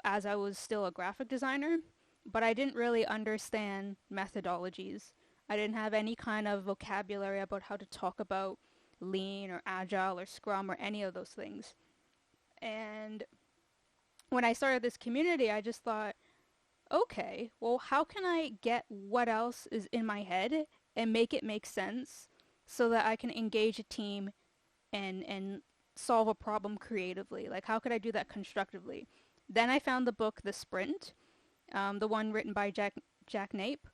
as I was still a graphic designer, but I didn't really understand methodologies. I didn't have any kind of vocabulary about how to talk about lean or agile or scrum or any of those things. And when I started this community, I just thought, okay, well, how can I get what else is in my head and make it make sense so that I can engage a team and solve a problem creatively? Like, how could I do that constructively? Then I found the book The Sprint, the one written by Jack Nape.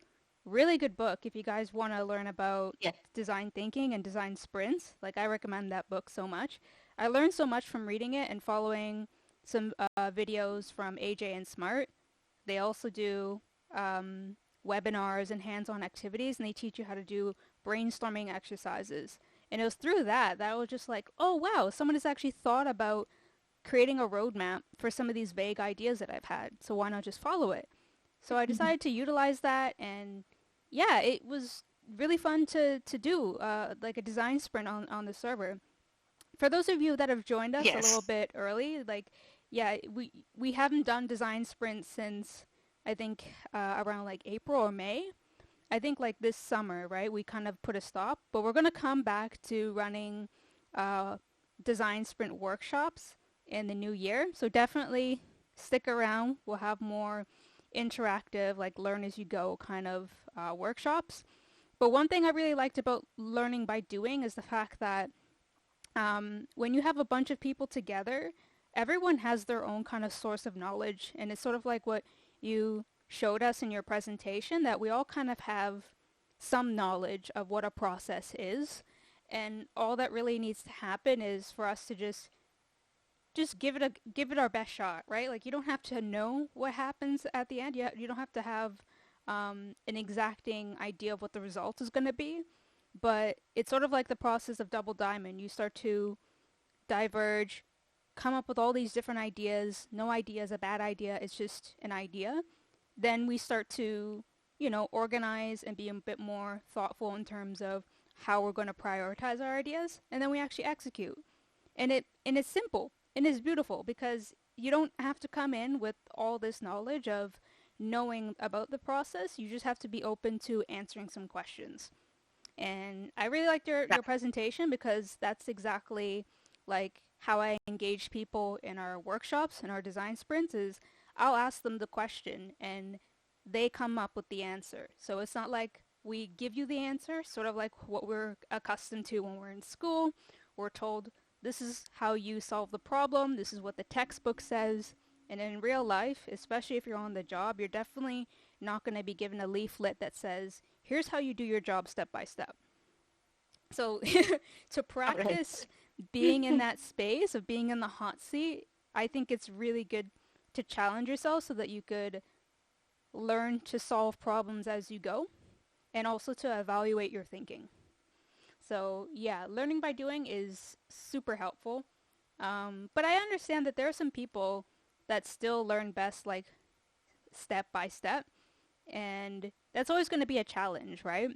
Really good book if you guys want to learn about Yes. design thinking and design sprints. Like, I recommend that book so much. I learned so much from reading it and following some videos from AJ and Smart. They also do webinars and hands-on activities, and they teach you how to do brainstorming exercises. And it was through that I was just like, oh wow, someone has actually thought about creating a roadmap for some of these vague ideas that I've had. So why not just follow it? So I decided to utilize that, and yeah, it was really fun to do like a design sprint on the server. For those of you that have joined us a little Yes. bit early, like yeah, we haven't done design sprints since I think around like April or May. I think like this summer, right? We kind of put a stop, but we're gonna come back to running uh, design sprint workshops in the new year. So definitely stick around. We'll have more interactive, like learn as you go kind of workshops. But one thing I really liked about learning by doing is the fact that when you have a bunch of people together, everyone has their own kind of source of knowledge. And it's sort of like what you showed us in your presentation that we all kind of have some knowledge of what a process is. And all that really needs to happen is for us to just give it our best shot, right? Like you don't have to know what happens at the end. You don't have to have an exacting idea of what the result is going to be, but it's sort of like the process of Double Diamond. You start to diverge, come up with all these different ideas. No idea is a bad idea. It's just an idea. Then we start to, organize and be a bit more thoughtful in terms of how we're going to prioritize our ideas, and then we actually execute. And it's simple and it's beautiful because you don't have to come in with all this knowledge of knowing about the process. You just have to be open to answering some questions. And I really liked your presentation because that's exactly like how I engage people in our workshops and our design sprints is I'll ask them the question and they come up with the answer. So it's not like we give you the answer, sort of like what we're accustomed to when we're in school. We're told this is how you solve the problem, this is what the textbook says. And in real life, especially if you're on the job, you're definitely not going to be given a leaflet that says, here's how you do your job step by step. So to Correct. practice being in that space of being in the hot seat, I think it's really good to challenge yourself so that you could learn to solve problems as you go and also to evaluate your thinking. So yeah, learning by doing is super helpful. But I understand that there are some people that still learn best like step by step, and that's always going to be a challenge, right?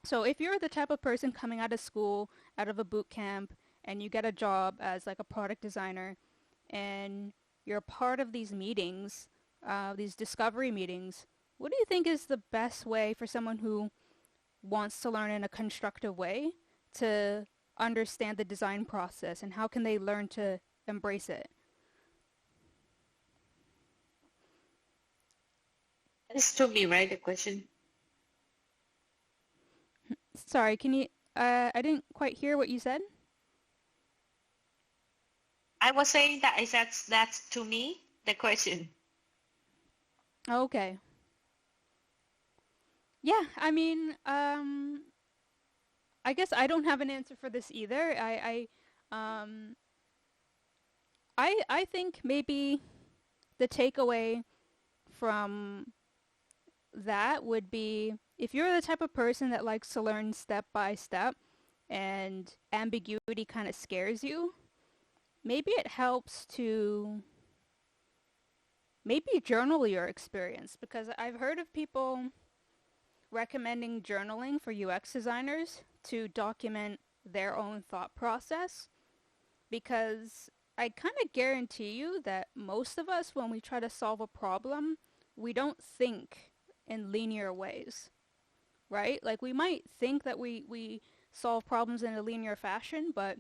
So if you're the type of person coming out of school, out of a boot camp, and you get a job as like a product designer, and you're part of these meetings, these discovery meetings, what do you think is the best way for someone who wants to learn in a constructive way to understand the design process, and how can they learn to embrace it? It's to me, right? The question. Sorry, can you, I didn't quite hear what you said. I was saying that is that's to me the question. Okay. Yeah, I mean, I guess I don't have an answer for this either. Um, I think maybe the takeaway from that would be if you're the type of person that likes to learn step by step and ambiguity kind of scares you, maybe it helps to maybe journal your experience, because I've heard of people recommending journaling for UX designers to document their own thought process, because I kind of guarantee you that most of us, when we try to solve a problem, we don't think in linear ways, right? Like we might think that we solve problems in a linear fashion, but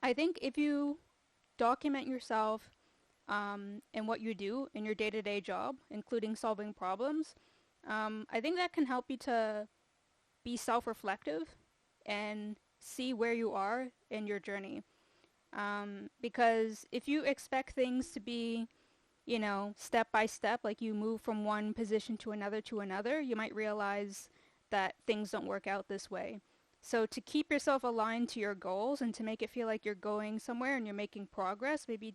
I think if you document yourself and what you do in your day-to-day job, including solving problems, I think that can help you to be self-reflective and see where you are in your journey. Because if you expect things to be, step by step, like you move from one position to another, you might realize that things don't work out this way. So to keep yourself aligned to your goals and to make it feel like you're going somewhere and you're making progress, maybe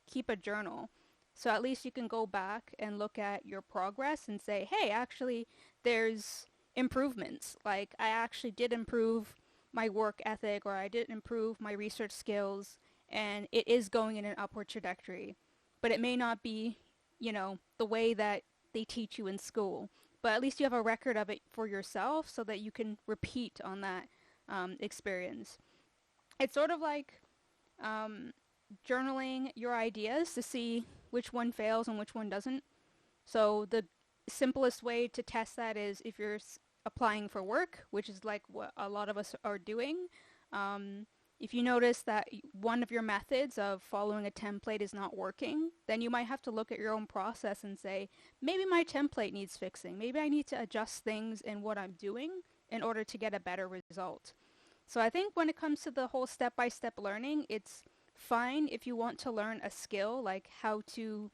keep a journal. So at least you can go back and look at your progress and say, hey, actually, there's improvements. Like I actually did improve my work ethic, or I did improve my research skills, and it is going in an upward trajectory. But it may not be, the way that they teach you in school. But at least you have a record of it for yourself so that you can repeat on that experience. It's sort of like um, journaling your ideas to see which one fails and which one doesn't. So the simplest way to test that is if you're applying for work, which is like what a lot of us are doing. If you notice that one of your methods of following a template is not working, then you might have to look at your own process and say, maybe my template needs fixing. Maybe I need to adjust things in what I'm doing in order to get a better result. So I think when it comes to the whole step-by-step learning, it's fine if you want to learn a skill like how to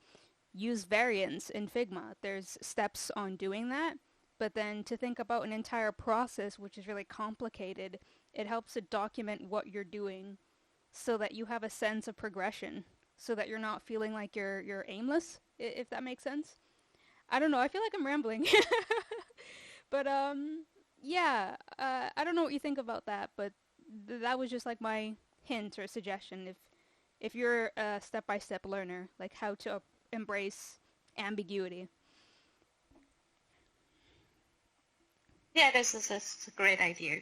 use variants in Figma. There's steps on doing that. But then to think about an entire process, which is really complicated, it helps to document what you're doing so that you have a sense of progression, so that you're not feeling like you're aimless, if that makes sense. I don't know. I feel like I'm rambling. But yeah, I don't know what you think about that, but that was just like my hint or suggestion if you're a step-by-step learner, like how to embrace ambiguity. Yeah, this is a great idea.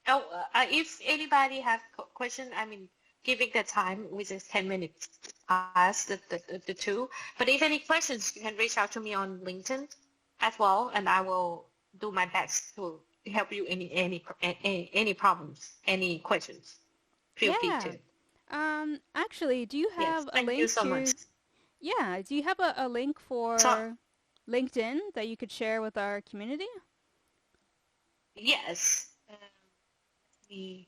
Oh, if anybody have question, I mean, giving the time, which is 10 minutes, ask the two. But if any questions, you can reach out to me on LinkedIn as well, and I will do my best to help you any problems, any questions. Feel free Yeah. to. Actually, do you Yes, have a thank you link so much. to, yeah, do you have a link So, for LinkedIn that you could share with our community? yes, the,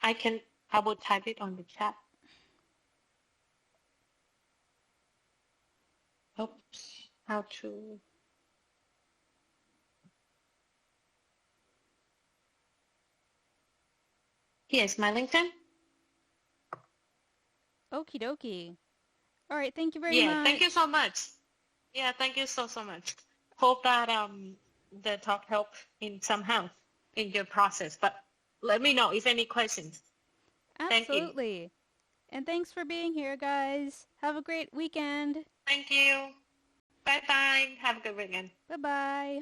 I will type it on the chat. Oops, how to, here's my LinkedIn. Okie dokie. All right, thank you very Yeah, thank you so much. much. Yeah, thank you so much. Hope that the talk helped in somehow in your process. But let me know if any questions. Thank you. Absolutely. And thanks for being here, guys. Have a great weekend. Thank you. Bye bye. Have a good weekend. Bye-bye.